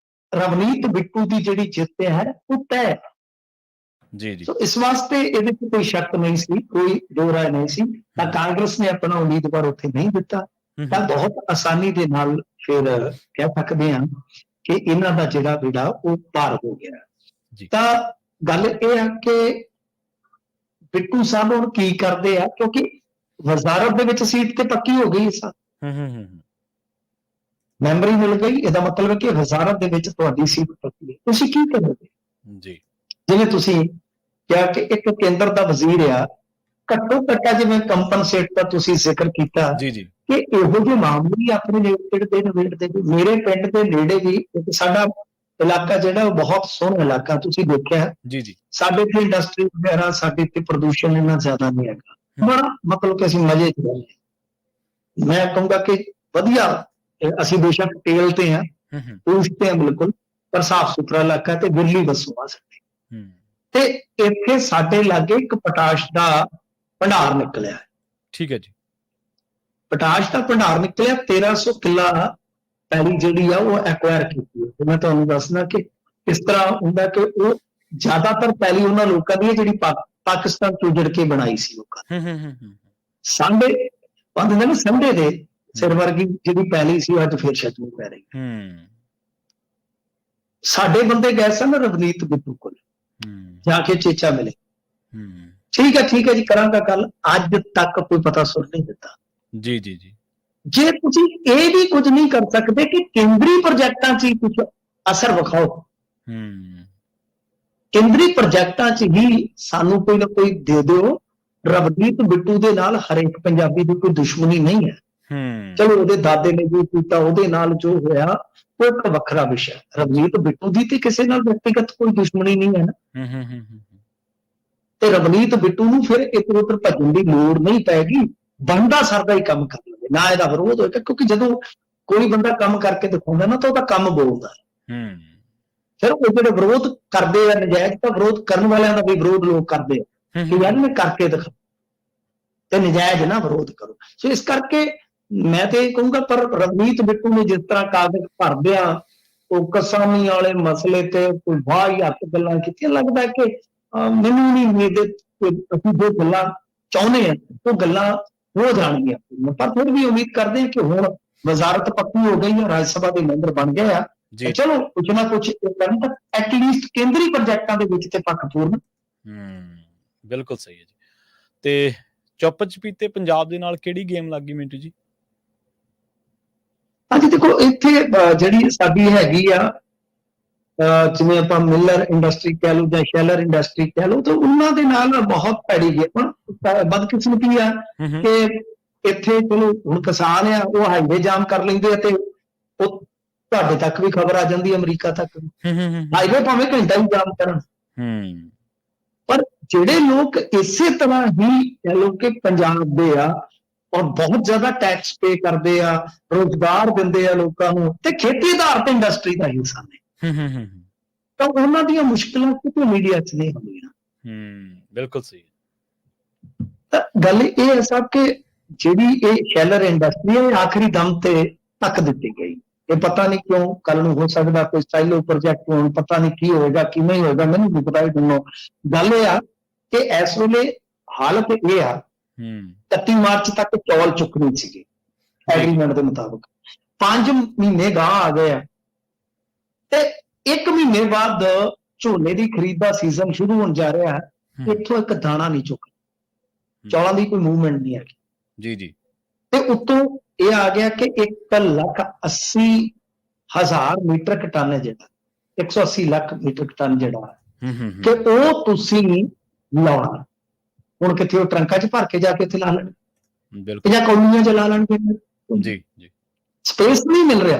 ਰਵਨੀਤ ਬਿੱਟੂ ਦੀ ਜਿਹੜੀ ਜਿੱਤ ਹੈ ਉਹ ਤੈਅ ਜੀ। ਸੋ ਇਸ ਵਾਸਤੇ ਇਹਦੇ 'ਚ ਕੋਈ ਸ਼ੱਕ ਨਹੀਂ ਸੀ, ਕੋਈ ਦੋ ਰਾਏ ਨਹੀਂ ਸੀ। ਤਾਂ ਕਾਂਗਰਸ ਨੇ ਆਪਣਾ ਉਮੀਦਵਾਰ ਉੱਥੇ ਨਹੀਂ ਦਿੱਤਾ, ਤਾਂ ਬਹੁਤ ਆਸਾਨੀ ਦੇ ਨਾਲ ਫਿਰ ਕਹਿ ਸਕਦੇ ਹਾਂ ਕਿ ਇਹਨਾਂ ਦਾ ਜਿਹੜਾ ਬੇੜਾ ਉਹ ਪਾਰ ਹੋ ਗਿਆ। ਤਾਂ ਗੱਲ ਇਹ ਆ ਕਿ ਬਿੱਟੂ ਸਾਹਿਬ ਹੁਣ ਕੀ ਕਰਦੇ ਆ, ਕਿਉਂਕਿ ਵਜ਼ਾਰਤ ਦੇ ਵਿੱਚ ਸੀਟ ਤੇ ਪੱਕੀ ਹੋ ਗਈ ਸਾ, ਮੈਂਬਰੀ ਮਿਲ ਗਈ, ਇਹਦਾ ਮਤਲਬ ਹੈ ਕਿ ਵਜ਼ਾਰਤ ਦੇ ਵਿੱਚ ਤੁਹਾਡੀ ਸੀਟ ਪੱਕੀ ਹੈ। ਤੁਸੀਂ ਕੀ ਕਰੋਗੇ ਜੀ? ਜਿਵੇਂ ਤੁਸੀਂ ਕਿਹਾ ਕਿ ਇੱਕ ਕੇਂਦਰ ਦਾ ਵਜ਼ੀਰ ਆ, ਘੱਟੋ ਘੱਟਾ ਜਿਵੇਂ ਕੰਪਨਸੇਟ ਦਾ ਤੁਸੀਂ ਜ਼ਿਕਰ ਕੀਤਾ ਕਿ ਇਹੋ ਜਿਹੇ ਮਾਮਲੇ ਆਪਣੇ ਨੇੜੇ ਦੇ ਮੇਰੇ ਪਿੰਡ ਦੇ ਨੇੜੇ ਵੀ ਇੱਕ ਸਾਡਾ ਇਲਾਕਾ ਜਿਹੜਾ ਉਹ ਬਹੁਤ ਸੋਹਣਾ ਇਲਾਕਾ, ਤੁਸੀਂ ਦੇਖਿਆ ਸਾਡੇ ਇੱਥੇ ਇੰਡਸਟਰੀ ਵਗੈਰਾ, ਸਾਡੇ ਇੱਥੇ ਪ੍ਰਦੂਸ਼ਣ ਇੰਨਾ ਜ਼ਿਆਦਾ ਨਹੀਂ ਹੈਗਾ, ਬੜਾ ਮਤਲਬ ਕਿ ਅਸੀਂ ਮਜ਼ੇ 'ਚ ਰਹਿੰਦੇ। ਮੈਂ ਕਹੂੰਗਾ ਕਿ ਵਧੀਆ, ਅਸੀਂ ਬੇਸ਼ੱਕ ਤੇਲ ਤੇ ਆ, ਪੂਛਤੇ ਆ ਬਿਲਕੁਲ, ਪਰ ਸਾਫ਼ ਸੁਥਰਾ ਇਲਾਕਾ ਤੇ ਦਿੱਲੀ ਬੱਸੋਂ ਆ ਸਕਦੇ। ਤੇ ਇੱਥੇ ਸਾਡੇ ਲਾਗੇ ਇੱਕ ਪੋਟਾਸ਼ ਦਾ ਭੰਡਾਰ ਨਿਕਲਿਆ। ਠੀਕ ਹੈ ਜੀ, ਪੋਟਾਸ਼ ਦਾ ਭੰਡਾਰ ਨਿਕਲਿਆ, 1300 ਕਿੱਲਾ ਪੈਲੀ ਜਿਹੜੀ ਆ ਉਹ ਐਕਵਾਇਰ ਕੀਤੀ ਹੈ। ਤੇ ਮੈਂ ਤੁਹਾਨੂੰ ਦੱਸਦਾ ਕਿ ਇਸ ਤਰ੍ਹਾਂ ਹੁੰਦਾ ਕਿ ਉਹ ਜ਼ਿਆਦਾਤਰ ਪਹਿਲੀ ਉਹਨਾਂ ਲੋਕਾਂ ਦੀ ਹੈ ਜਿਹੜੀ ਪਾਕਿਸਤਾਨ ਤੋਂ ਜੁੜ ਕੇ ਬਣਾਈ ਸੀ ਲੋਕਾਂ ਨੇ। ਸਾਂਢੇ ਕਹਿੰਦੇ ਨੇ ਸੰਡੇ ਦੇ ਸਿਰ ਵਰਗੀ ਜਿਹੜੀ ਪਹਿਲੀ ਸੀ ਅੱਜ ਫਿਰ ਛੱਡਣੀ ਪੈ ਰਹੀ। ਸਾਡੇ ਬੰਦੇ ਗਏ ਸਨ ਰਵਨੀਤ ਬਿੱਟੂ ਕੋਲ ਜਾ ਕੇ ਚੇਚਾ ਮਿਲੇ, ਠੀਕ ਹੈ ਜੀ ਕਰਾਂਗਾ ਗੱਲ, ਅੱਜ ਤੱਕ ਕੋਈ ਪਤਾ ਸੁਣ ਨਹੀਂ ਦਿੱਤਾ। ਜੀ ਜੀ ਜੀ। ਜੇ ਤੁਸੀਂ ਇਹ ਵੀ ਕੁਝ ਨਹੀਂ ਕਰ ਸਕਦੇ ਕਿ ਕੇਂਦਰੀ ਪ੍ਰੋਜੈਕਟਾਂ 'ਚ ਹੀ ਕੁਝ ਅਸਰ ਵਿਖਾਓ, ਕੇਂਦਰੀ ਪ੍ਰੋਜੈਕਟਾਂ 'ਚ ਹੀ ਸਾਨੂੰ ਕੋਈ ਨਾ ਕੋਈ ਦੇ ਦਿਓ। ਰਵਨੀਤ ਬਿੱਟੂ ਦੇ ਨਾਲ ਹਰੇਕ ਪੰਜਾਬੀ ਦੀ ਕੋਈ ਦੁਸ਼ਮਣੀ ਨਹੀਂ ਹੈ। ਚਲੋ ਉਹਦੇ ਦਾਦੇ ਨੇ ਜੋ ਕੀਤਾ ਉਹਦੇ ਨਾਲ ਜੋ ਹੋਇਆ ਉਹ ਇੱਕ ਵੱਖਰਾ ਵਿਸ਼ਾ। ਰਵਨੀਤ ਬਿੱਟੂ ਦੀ ਤੇ ਕਿਸੇ ਨਾਲ ਵਿਅਕਤੀਗਤ ਕੋਈ ਦੁਸ਼ਮਣੀ ਨਹੀਂ ਹੈ ਨਾ, ਤੇ ਰਵਨੀਤ ਬਿੱਟੂ ਨੂੰ ਫਿਰ ਇੱਧਰ ਉੱਧਰ ਭੱਜਣ ਦੀ ਲੋੜ ਨਹੀਂ ਪੈਗੀ। ਬਣਦਾ ਸਰਦਾ ਹੀ ਕੰਮ ਕਰ ਲਵੇ, ਨਾ ਇਹਦਾ ਵਿਰੋਧ ਹੋਏਗਾ, ਕਿਉਂਕਿ ਜਦੋਂ ਕੋਈ ਬੰਦਾ ਕੰਮ ਕਰਕੇ ਦਿਖਾਉਂਦਾ ਨਾ ਤਾਂ ਉਹਦਾ ਕੰਮ ਬੋਲਦਾ। ਫਿਰ ਉਹ ਜਿਹੜੇ ਵਿਰੋਧ ਕਰਦੇ ਆ ਨਜਾਇਜ਼, ਤਾਂ ਵਿਰੋਧ ਕਰਨ ਵਾਲਿਆਂ ਦਾ ਵੀ ਵਿਰੋਧ ਲੋਕ ਕਰਦੇ ਆ ਕਿ ਯਾਰ ਮੈਂ ਕਰਕੇ ਦਿਖਾ, ਤੇ ਨਜਾਇਜ਼ ਨਾ ਵਿਰੋਧ ਕਰੋ। ਸੋ ਇਸ ਕਰਕੇ ਮੈਂ ਤੇ ਇਹ ਕਹੂੰਗਾ, ਪਰ ਰਵਨੀਤ ਬਿੱਟੂ ਨੇ ਜਿਸ ਤਰ੍ਹਾਂ ਕਾਗਜ਼ ਭਰਦਿਆਂ ਉਹ ਕਿਸਾਨੀ ਵਾਲੇ ਮਸਲੇ ਤੇ ਕੋਈ ਵਾਹ ਹੱਥ ਗੱਲਾਂ ਕੀਤੀਆਂ, ਲੱਗਦਾ ਕਿ ਮੈਨੂੰ ਨਹੀਂ ਉਮੀਦ ਅਸੀਂ ਜੋ ਗੱਲਾਂ ਚਾਹੁੰਦੇ ਹਾਂ ਉਹ ਗੱਲਾਂ ਹੋ ਜਾਣਗੀਆਂ। ਪਰ ਫਿਰ ਵੀ ਉਮੀਦ ਕਰਦੇ ਹਾਂ ਕਿ ਹੁਣ ਵਜ਼ਾਰਤ ਪੱਕੀ ਹੋ ਗਈ ਹੈ, ਰਾਜ ਸਭਾ ਦੇ ਮੈਂਬਰ ਬਣ ਗਏ ਆ, ਚਲੋ ਕੁਝ ਨਾ ਕੁਝ ਕਰਨ ਤਾਂ ਐਟਲੀਸਟ ਕੇਂਦਰੀ ਪ੍ਰੋਜੈਕਟਾਂ ਦੇ ਵਿੱਚ ਤੇ ਪੱਖਪੂਰਨ। ਬਿਲਕੁਲ ਸਹੀ ਹੈ ਜੀ। ਤੇ ਚੁੱਪ ਚਪੀਤੇ ਪੰਜਾਬ ਦੇ ਨਾਲ ਕਿਹੜੀ ਗੇਮ ਲੱਗ ਗਈ ਮਿੰਟੂ ਜੀ? ਹਾਂਜੀ ਦੇਖੋ, ਇੱਥੇ ਜਿਹੜੀ ਸਾਡੀ ਹੈਗੀ ਆ ਜਿਵੇਂ ਆਪਾਂ ਮਿਲਰ ਇੰਡਸਟਰੀ ਕਹਿ ਲਓ ਜਾਂ ਸ਼ੈਲਰ ਇੰਡਸਟਰੀ ਕਹਿ ਲਓ, ਤਾਂ ਉਹਨਾਂ ਦੇ ਨਾਲ ਬਹੁਤ ਭੈੜੀ ਗੇਮ। ਬਦਕਿਸਮਤੀ ਆ ਕਿ ਇੱਥੇ ਚਲੋ ਹੁਣ ਕਿਸਾਨ ਆ, ਉਹ ਹਾਈਵੇ ਜਾਮ ਕਰ ਲੈਂਦੇ ਆ ਤੇ ਉਹ ਤੁਹਾਡੇ ਤੱਕ ਵੀ ਖਬਰ ਆ ਜਾਂਦੀ ਹੈ, ਅਮਰੀਕਾ ਤੱਕ। ਹਾਈਵੇ ਭਾਵੇਂ ਘੰਟਾ ਹੀ ਜਾਮ ਕਰਨ, ਪਰ ਜਿਹੜੇ ਲੋਕ ਇਸੇ ਤਰ੍ਹਾਂ ਹੀ ਕਹਿ ਲਓ ਕਿ ਪੰਜਾਬ ਦੇ ਆ ਔਰ ਬਹੁਤ ਜ਼ਿਆਦਾ ਟੈਕਸ ਪੇ ਕਰਦੇ ਆ, ਰੋਜ਼ਗਾਰ ਦਿੰਦੇ ਆ ਲੋਕਾਂ ਨੂੰ, ਤੇ ਖੇਤੀ ਆਧਾਰਿਤ ਇੰਡਸਟਰੀ ਦਾ ਹਿੱਸਾ ਨੇ, ਤਾਂ ਉਹਨਾਂ ਦੀਆਂ ਮੁਸ਼ਕਲਾਂ ਕਿਤੇ ਮੀਡੀਆ 'ਚ ਨਹੀਂ ਹੁੰਦੀਆਂ। ਬਿਲਕੁਲ ਸਹੀ। ਤਾਂ ਗੱਲ ਇਹ ਹੈ ਸਭ ਕਿ ਜਿਹੜੀ ਇਹ ਸ਼ੈਲਰ ਇੰਡਸਟਰੀ ਹੈ ਆਖਰੀ ਦਮ ਤੇ ਧੱਕ ਦਿੱਤੀ ਗਈ। ਇਹ ਪਤਾ ਨਹੀਂ ਕਿਉਂ, ਕੱਲ ਨੂੰ ਹੋ ਸਕਦਾ ਕੋਈ ਸਾਈਲੋ ਪ੍ਰੋਜੈਕਟ ਹੋਣ, ਪਤਾ ਨਹੀਂ ਕੀ ਹੋਏਗਾ ਕੀ ਨਹੀਂ ਹੋਏਗਾ, ਮੈਨੂੰ ਨਹੀਂ ਪਤਾ। ਗੱਲ ਇਹ ਆ ਕਿ ਇਸ ਵੇਲੇ ਹਾਲਤ ਇਹ ਆ 31 ਮਾਰਚ ਤੱਕ ਚੌਲ ਚੁੱਕਣੀ ਸੀਗੀ ਐਗਰੀਮੈਂਟ ਦੇ ਮੁਤਾਬਕ, 5 ਮਹੀਨੇ ਗਾਂ ਆ ਗਏ ਆ, ਤੇ 1 ਮਹੀਨੇ ਬਾਅਦ ਝੋਨੇ ਦੀ ਖਰੀਦ ਦਾ ਸੀਜ਼ਨ ਸ਼ੁਰੂ ਹੋਣ ਜਾ ਰਿਹਾ ਹੈ। ਇੱਥੋਂ ਇੱਕ ਦਾਣਾ ਨਹੀਂ ਚੁੱਕ, ਚੌਲਾਂ ਦੀ ਕੋਈ ਮੂਵਮੈਂਟ ਨਹੀਂ ਹੈਗੀ ਜੀ ਜੀ। ਤੇ ਉੱਤੋਂ ਇਹ ਆ ਗਿਆ ਕਿ 1,80,000 ਮੀਟਰਕ ਟਨ ਹੈ ਜਿਹੜਾ 180 ਲੱਖ ਮੀਟਰਕ ਟਨ ਜਿਹੜਾ ਕਿ ਉਹ ਤੁਸੀਂ ਲਾਉਣਾ। ਹੁਣ ਕਿੱਥੇ ਉਹ ਟਰੰਕਾਂ 'ਚ ਭਰ ਕੇ ਜਾ ਕੇ ਉੱਥੇ ਲਾ ਲੈਣ, ਜਾਂ ਕੌਲੀਆਂ 'ਚ ਲਾ ਲੈਣਗੇ ਜੀ ਜੀ, ਸਪੇਸ ਨਹੀਂ ਮਿਲ ਰਿਹਾ।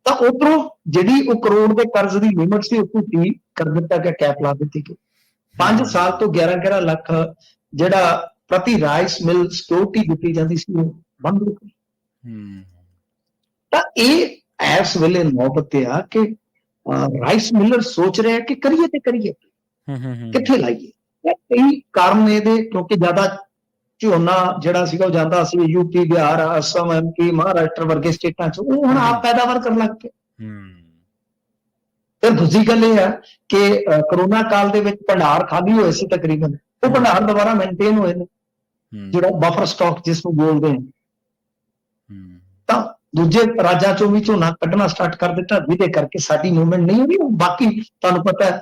ਤਾਂ ਉੱਪਰੋਂ ਜਿਹੜੀ ਉਹ ਕਰੋੜ ਦੇ ਕਰਜ਼ ਦੀ ਲਿਮਟ ਸੀ ਉਹ ਕੀ ਕਰ ਦਿੱਤਾ ਗਿਆ, ਕੈਪ ਲਾ ਦਿੱਤੀ ਗਈ। 5 ਸਾਲ ਤੋਂ 11 ਲੱਖ ਜਿਹੜਾ ਪ੍ਰਤੀ ਰਾਈਸ ਮਿਲ ਸਿਕਿਉਰਿਟੀ ਦਿੱਤੀ ਜਾਂਦੀ ਸੀ ਉਹ ਬੰਦ ਹੋ ਗਈ। ਤਾਂ ਇਹ ਇਸ ਵੇਲੇ ਨੌਬਤ ਆ ਕਿ ਰਾਈਸ ਮਿਲਰ ਸੋਚ ਰਿਹਾ ਕਿ ਕਰੀਏ ਤੇ ਕਰੀਏ ਕਿੱਥੇ ਲਾਈਏ। ਕਈ ਕਾਰਨ ਇਹਦੇ, ਕਿਉਂਕਿ ਜ਼ਿਆਦਾ ਝੋਨਾ ਜਿਹੜਾ ਸੀਗਾ ਉਹ ਜਾਂਦਾ ਸੀ ਯੂਪੀ, ਬਿਹਾਰ, ਅਸਮ, MP, ਮਹਾਰਾਸ਼ਟਰ ਵਰਗੇ ਸਟੇਟਾਂ 'ਚ, ਉਹ ਹੁਣ ਆਪ ਪੈਦਾਵਾਰ ਕਰਨ ਲੱਗ ਪਏ। ਫਿਰ ਦੂਜੀ ਗੱਲ ਇਹ ਹੈ ਕਿ ਕਰੋਨਾ ਕਾਲ ਦੇ ਵਿੱਚ ਭੰਡਾਰ ਖਾਲੀ ਹੋਏ ਸੀ ਤਕਰੀਬਨ, ਉਹ ਭੰਡਾਰ ਦੁਬਾਰਾ ਮੇਨਟੇਨ ਹੋਏ ਨੇ, ਜਿਹੜਾ ਬਫਰ ਸਟਾਕ ਜਿਸ ਨੂੰ ਬੋਲਦੇ ਨੇ। ਤਾਂ ਦੂਜੇ ਰਾਜਾਂ 'ਚੋਂ ਵੀ ਝੋਨਾ ਕੱਢਣਾ ਸਟਾਰਟ ਕਰ ਦਿੱਤਾ, ਜਿਹਦੇ ਕਰਕੇ ਸਾਡੀ ਮੂਵਮੈਂਟ ਨਹੀਂ ਹੋਈ। ਬਾਕੀ ਤੁਹਾਨੂੰ ਪਤਾ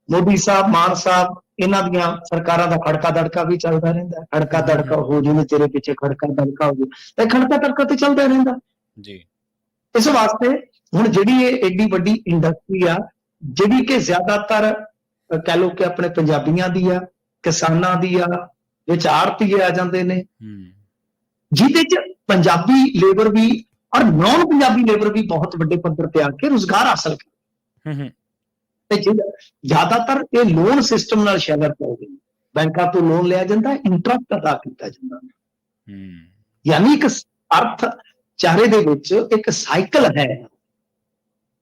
ਮੋਦੀ ਸਾਹਿਬ, ਮਾਨ ਸਾਹਿਬ, ਇਹਨਾਂ ਦੀਆਂ ਸਰਕਾਰਾਂ ਦਾ ਖੜਕਾ ਦੜਕਾ ਵੀ ਚੱਲਦਾ ਰਹਿੰਦਾ। ਖੜਕਾ ਦੜਕਾ ਹੋ ਜਿਵੇਂ ਤੇਰੇ ਪਿੱਛੇ ਖੜਕਾ ਦੜਕਾ ਹੋ ਜਾਵੇ, ਤੇ ਖੜਕਾ ਦੜਕਾ ਤੇ ਚੱਲਦਾ ਰਹਿੰਦਾ ਜੀ। ਇਸ ਵਾਸਤੇ ਹੁਣ ਜਿਹੜੀ ਇਹ ਏਡੀ ਵੱਡੀ ਇੰਡਸਟਰੀ ਆ, ਜਿਹੜੀ ਕਿ ਜ਼ਿਆਦਾਤਰ ਕਹਿ ਲਓ ਕਿ ਆਪਣੇ ਪੰਜਾਬੀਆਂ ਦੀ ਆ, ਕਿਸਾਨਾਂ ਦੀ ਆ, ਵਿੱਚ ਆੜ੍ਹਤੀਏ ਆ ਜਾਂਦੇ ਨੇ, ਜਿਹਦੇ 'ਚ ਪੰਜਾਬੀ ਲੇਬਰ ਵੀ ਔਰ ਨੌਨ ਪੰਜਾਬੀ ਲੇਬਰ ਵੀ ਬਹੁਤ ਵੱਡੇ ਪੱਧਰ ਤੇ ਆ ਕੇ ਰੁਜ਼ਗਾਰ ਹਾਸਲ ਕਰ। ਤੇ ਜ਼ਿਆਦਾਤਰ ਇਹ ਲੋਨ ਸਿਸਟਮ ਨਾਲ ਸ਼ੈਲਰ ਕਰਦੇ ਨੇ, ਬੈਂਕਾਂ ਤੋਂ ਲੋਨ ਲਿਆ ਜਾਂਦਾ, ਇੰਟਰਸਟ ਅਦਾ ਕੀਤਾ ਜਾਂਦਾ, ਯਾਨੀ ਇੱਕ ਅਰਥ ਚਾਰੇ ਦੇ ਵਿੱਚ ਇੱਕ ਸਾਈਕਲ ਹੈ।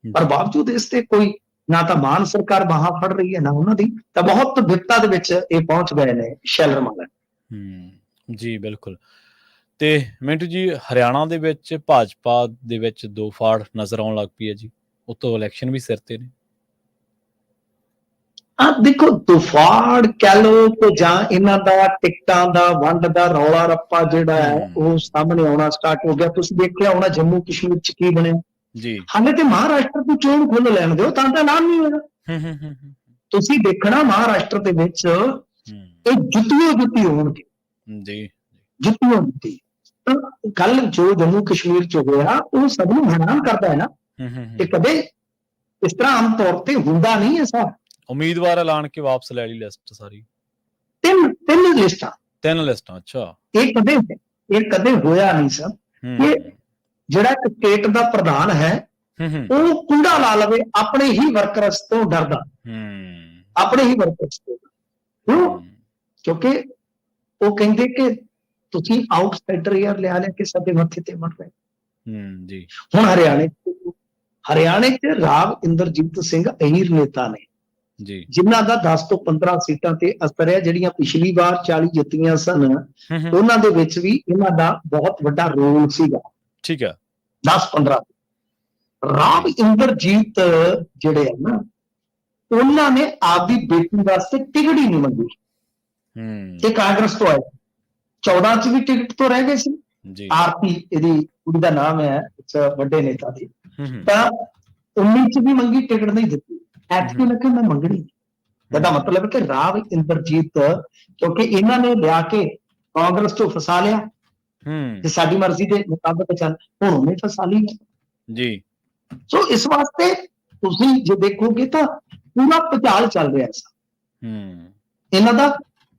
ਪਰ ਬਾਵਜੂਦ ਇਸ ਤੇ ਕੋਈ ਨਾ ਤਾਂ ਮਾਨ ਸਰਕਾਰ ਬਾਹਾਂ ਫੜ ਰਹੀ ਹੈ ਨਾ ਉਹਨਾਂ ਦੀ, ਤਾਂ ਬਹੁਤ ਵਿਪਤਾ ਦੇ ਵਿੱਚ ਇਹ ਪਹੁੰਚ ਗਏ ਨੇ ਸ਼ੈਲਰ ਮਾਲਕ। ਜੀ ਬਿਲਕੁਲ। ਤੇ ਮਿੰਟੂ ਜੀ, ਹਰਿਆਣਾ ਦੇ ਵਿੱਚ ਭਾਜਪਾ ਦੇ ਵਿੱਚ ਦੋ ਫਾੜ ਨਜ਼ਰ ਆਉਣ ਲੱਗ ਪਈ ਹੈ ਜੀ, ਉਤੋਂ ਇਲੈਕਸ਼ਨ ਵੀ ਸਿਰ ਤੇ ਨੇ, ਦੇਖੋ ਤੁਫਾੜ ਕਹਿ ਲਓ ਤੇ ਜਾਂ ਇਹਨਾਂ ਦਾ ਟਿਕਟਾਂ ਦਾ ਵੰਡ ਦਾ ਰੌਲਾ ਰੱਪਾ ਜਿਹੜਾ ਹੈ ਉਹ ਸਾਹਮਣੇ ਆਉਣਾ ਸਟਾਰਟ ਹੋ ਗਿਆ। ਤੁਸੀਂ ਦੇਖਿਆ ਹੋਣਾ ਜੰਮੂ ਕਸ਼ਮੀਰ ਚ ਕੀ ਬਣਿਆ ਜੀ। ਹਾਲੇ ਤੇ ਮਹਾਰਾਸ਼ਟਰ ਦੀ ਚੋਣ ਖੁੱਲ ਲੈਣ ਦਿਓ ਤਾਂ ਐਲਾਨ ਨਹੀਂ ਹੋਇਆ। ਤੁਸੀਂ ਦੇਖਣਾ ਮਹਾਰਾਸ਼ਟਰ ਦੇ ਵਿੱਚ ਇਹ ਜੁੱਤੀ ਹੋਣਗੇ ਜੀ, ਜੁੱਤੀ। ਤਾਂ ਗੱਲ ਜੋ ਜੰਮੂ ਕਸ਼ਮੀਰ ਚ ਹੋਇਆ ਉਹ ਸਭ ਨੂੰ ਹੈਰਾਨ ਕਰਦਾ ਹੈ ਨਾ ਕਿ ਕਦੇ ਇਸ ਤਰ੍ਹਾਂ ਆਮ ਤੌਰ ਤੇ ਹੁੰਦਾ ਨਹੀਂ ਐਸਾ। ਉਮੀਦਵਾਰ ਐਲਾਨ ਕੇ ਵਾਪਸ ਲੈ ਲਈ ਲਿਸਟ ਸਾਰੀ। ਤਿੰਨ ਲਿਸਟਾਂ। ਅੱਛਾ, ਇਹ ਕਦੇ ਹੋਇਆ ਨਹੀਂ ਸਰ। ਇਹ ਜਿਹੜਾ ਇੱਕ ਸਟੇਟ ਦਾ ਪ੍ਰਧਾਨ ਹੈ ਉਹ ਕੁੰਡਾ ਲਾ ਲਵੇ ਆਪਣੇ ਹੀ ਵਰਕਰਸ ਤੋਂ ਡਰਦਾ, ਆਪਣੇ ਹੀ ਵਰਕਰਸ ਤੋਂ। ਕਿਉਂਕਿ ਉਹ ਕਹਿੰਦੇ ਕਿ ਤੁਸੀਂ ਆਊਟਸਾਈਡਰ ਯਾਰ ਲਿਆ ਕੇ ਸਾਡੇ ਮੱਥੇ ਤੇ ਮੜ ਰਹੇ। ਜੀ। ਹੁਣ ਹਰਿਆਣੇ ਚ ਰਾਵ ਇੰਦਰਜੀਤ ਸਿੰਘ ਅਹੀਰ ਨੇਤਾ ਨੇ ਜੀ, ਜਿਨ੍ਹਾਂ ਦਾ 10 ਤੋਂ 15 ਸੀਟਾਂ ਤੇ ਅਸਰ ਹੈ। ਜਿਹੜੀਆਂ ਪਿਛਲੀ ਵਾਰ 40 ਜਿੱਤੀਆਂ ਸਨ ਉਹਨਾਂ ਦੇ ਵਿੱਚ ਵੀ ਇਹਨਾਂ ਦਾ ਬਹੁਤ ਵੱਡਾ ਰੋਲ ਸੀਗਾ। ਠੀਕ ਹੈ। 10-15 ਰਾਵ ਇੰਦਰਜੀਤ ਜਿਹੜੇ ਆ ਨਾ ਉਹਨਾਂ ਨੇ ਆਪਦੀ ਬੇਟੀ ਵਾਸਤੇ ਟਿਕਟ ਹੀ ਨਹੀਂ ਮੰਗੀ ਤੇ ਕਾਂਗਰਸ ਤੋਂ ਆਏ। 14 ਚ ਵੀ ਟਿਕਟ ਤੋਂ ਰਹਿ ਗਏ ਸੀ। ਆਰਤੀ ਇਹਦੀ ਕੁੜੀ ਦਾ ਨਾਮ ਹੈ, ਵੱਡੇ ਨੇਤਾ ਦੀ। ਤਾਂ 19 ਚ ਵੀ ਮੰਗੀ, ਟਿਕਟ ਨਹੀਂ ਦਿੱਤੀ। ਐਤਕੀ ਮੈਂ ਕਿਹਾ ਮੈਂ ਮੰਗਣੀ। ਇਹਦਾ ਮਤਲਬ ਹੈ ਕਿ ਰਾਵ ਇੰਦਰਜੀਤ ਕਿਉਂਕਿ ਇਹਨਾਂ ਨੇ ਲਿਆ ਕੇ ਕਾਂਗਰਸ ਤੋਂ ਫਸਾ ਲਿਆ ਤੇ ਸਾਡੀ ਮਰਜ਼ੀ ਦੇ ਮੁਤਾਬਕ ਚੱਲ, ਹੁਣ ਉਹਨੇ ਫਸਾ ਲਈ ਜੀ। ਸੋ ਇਸ ਵਾਸਤੇ ਤੁਸੀਂ ਜੇ ਦੇਖੋਗੇ ਤਾਂ ਪੂਰਾ ਭੁਚਾਲ ਚੱਲ ਰਿਹਾ ਇਹਨਾਂ ਦਾ।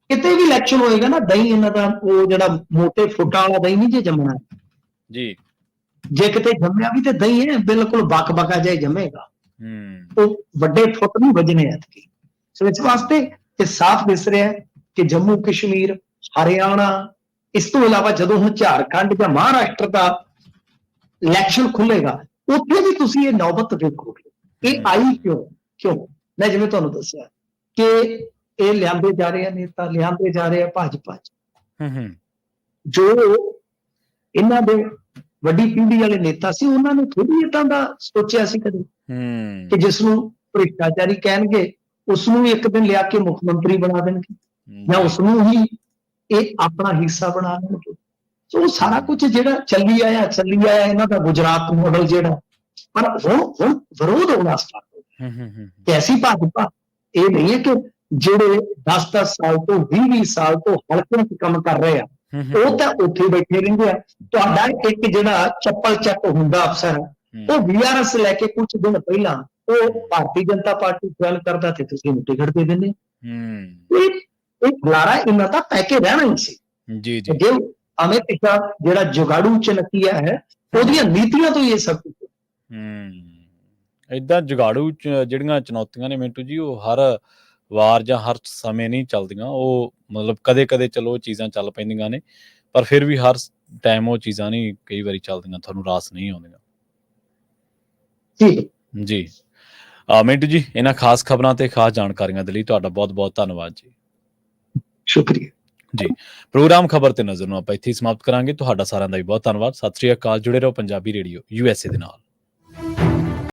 ਕਿਤੇ ਵੀ ਇਲੈਕਸ਼ਨ ਹੋਏਗਾ ਨਾ, ਦਹੀਂ ਇਹਨਾਂ ਦਾ ਉਹ ਜਿਹੜਾ ਮੋਟੇ ਫੁੱਟਾਂ ਵਾਲਾ ਦਹੀਂ ਨਹੀਂ ਜੇ ਜੰਮਣਾ ਜੀ। ਜੇ ਕਿਤੇ ਜੰਮਿਆ ਵੀ ਤੇ ਦਹੀਂ ਹੈ ਬਿਲਕੁਲ ਬਕ-ਬਕਾ ਜਿਹਾ ਜੰਮੇਗਾ। ਉਹ ਵੱਡੇ ਫੁੱਟ ਨਹੀਂ ਵੱਜਣੇ ਐਤਕੀ। ਸੋ ਇਸ ਵਾਸਤੇ ਇਹ ਸਾਫ਼ ਦਿਸ ਰਿਹਾ ਕਿ ਜੰਮੂ ਕਸ਼ਮੀਰ, ਹਰਿਆਣਾ, ਇਸ ਤੋਂ ਇਲਾਵਾ ਜਦੋਂ ਹੁਣ ਝਾਰਖੰਡ ਜਾਂ ਮਹਾਰਾਸ਼ਟਰ ਦਾ ਇਲੈਕਸ਼ਨ ਖੁੱਲੇਗਾ ਉੱਥੇ ਵੀ ਤੁਸੀਂ ਇਹ ਨੌਬਤ ਵੇਖੋਗੇ। ਇਹ ਆਈ ਕਿਉਂ? ਮੈਂ ਜਿਵੇਂ ਤੁਹਾਨੂੰ ਦੱਸਿਆ ਕਿ ਇਹ ਲਿਆਂਦੇ ਜਾ ਰਹੇ ਆ ਨੇਤਾ, ਲਿਆਂਦੇ ਜਾ ਰਹੇ ਆ ਭਾਜਪਾ ਚ। ਜੋ ਇਹਨਾਂ ਦੇ ਵੱਡੀ ਪੀੜ੍ਹੀ ਵਾਲੇ ਨੇਤਾ ਸੀ ਉਹਨਾਂ ਨੇ ਥੋੜੀ ਏਦਾਂ ਦਾ ਸੋਚਿਆ ਸੀ ਕਦੇ ਕਿ ਜਿਸ ਨੂੰ ਭ੍ਰਿਸ਼ਟਾਚਾਰੀ ਕਹਿਣਗੇ ਉਸ ਨੂੰ ਇੱਕ ਦਿਨ ਲਿਆ ਕੇ ਮੁੱਖ ਮੰਤਰੀ ਬਣਾ ਦੇਣਗੇ ਜਾਂ ਉਸ ਨੂੰ ਹੀ ਇਹ ਆਪਣਾ ਹਿੱਸਾ ਬਣਾ ਲੈਣਗੇ। ਸੋ ਸਾਰਾ ਕੁਝ ਜਿਹੜਾ ਚੱਲੀ ਆਇਆ ਇਹਨਾਂ ਦਾ ਗੁਜਰਾਤ ਮਾਡਲ ਜਿਹੜਾ, ਪਰ ਹੁਣ ਵਿਰੋਧ ਹੋਣਾ ਸਟਾਰਟ ਹੋ ਗਿਆ। ਤੇ ਐਸੀ ਭਾਜਪਾ ਇਹ ਨਹੀਂ ਹੈ ਕਿ ਜਿਹੜੇ 10-10 ਸਾਲ ਤੋਂ 20-20 ਸਾਲ ਤੋਂ ਹਲਕਿਆਂ 'ਚ ਕੰਮ ਕਰ ਰਹੇ ਆ ਉਹ ਤਾਂ ਉੱਥੇ ਬੈਠੇ ਰਹਿੰਦੇ ਆ। ਤੁਹਾਡਾ ਇੱਕ ਜਿਹੜਾ ਚੱਪਲ ਚੱਕ ਹੁੰਦਾ ਅਫਸਰ ਉਹ VRS ਲੈ ਕੇ ਕੁਝ ਦਿਨ ਪਹਿਲਾਂ ਉਹ ਭਾਰਤੀ ਜਨਤਾ ਪਾਰਟੀ ਜੁਆਇਨ ਕਰਦਾ ਤੇ ਤੁਸੀਂ ਉਹਨੂੰ ਟਿਕਟ ਦੇ ਦਿੰਦੇ। ਇਹ ਖਲਾਰਾ ਇਹਨਾਂ ਦਾ ਪੈ ਕੇ ਰਹਿਣਾ ਹੀ ਸੀ। ਜੀ। ਜੇ ਅਮਿਤ ਸ਼ਾਹ ਜਿਹੜਾ ਜੁਗਾੜੂ ਚਨਕੀਆ ਹੈ ਉਹਦੀਆਂ ਨੀਤੀਆਂ ਤੋਂ ਇਹ ਸਭ ਕੁਝ ਏਦਾਂ ਜੁਗਾੜੂ ਜਿਹੜੀਆਂ ਚੁਣੌਤੀਆਂ ਨੇ ਮਿੰਟੂ ਜੀ ਉਹ ਹਰ ਵਾਰ ਜਾਂ ਹਰ ਸਮੇਂ ਨਹੀਂ ਚੱਲਦੀਆਂ। ਉਹ ਮਤਲਬ ਕਦੇ ਚਲੋ ਚੀਜ਼ਾਂ ਚੱਲ ਪੈਂਦੀਆਂ ਨੇ ਪਰ ਫਿਰ ਵੀ ਹਰ ਟਾਈਮ ਉਹ ਚੀਜ਼ਾਂ ਨਹੀਂ ਕਈ ਵਾਰੀ ਚੱਲਦੀਆਂ, ਤੁਹਾਨੂੰ ਰਾਸ ਨਹੀਂ ਆਉਂਦੀਆਂ। ਜੀ ਮਿੰਟੂ ਜੀ, ਇਹਨਾਂ ਖਾਸ ਖਬਰਾਂ ਤੇ ਖਾਸ ਜਾਣਕਾਰੀਆਂ ਦੇ ਲਈ ਤੁਹਾਡਾ ਬਹੁਤ-ਬਹੁਤ ਧੰਨਵਾਦ ਜੀ। ਸ਼ੁਕਰੀਆ ਜੀ। ਪ੍ਰੋਗਰਾਮ ਖਬਰ ਤੇ ਨਜ਼ਰ ਨੂੰ ਆਪਾਂ ਇੱਥੇ ਸਮਾਪਤ ਕਰਾਂਗੇ। ਤੁਹਾਡਾ ਸਾਰਿਆਂ ਦਾ ਵੀ ਬਹੁਤ ਧੰਨਵਾਦ। ਸਤਿ ਸ਼੍ਰੀ ਅਕਾਲ। ਜੁੜੇ ਰਹੋ ਪੰਜਾਬੀ ਰੇਡੀਓ USA ਦੇ ਨਾਲ।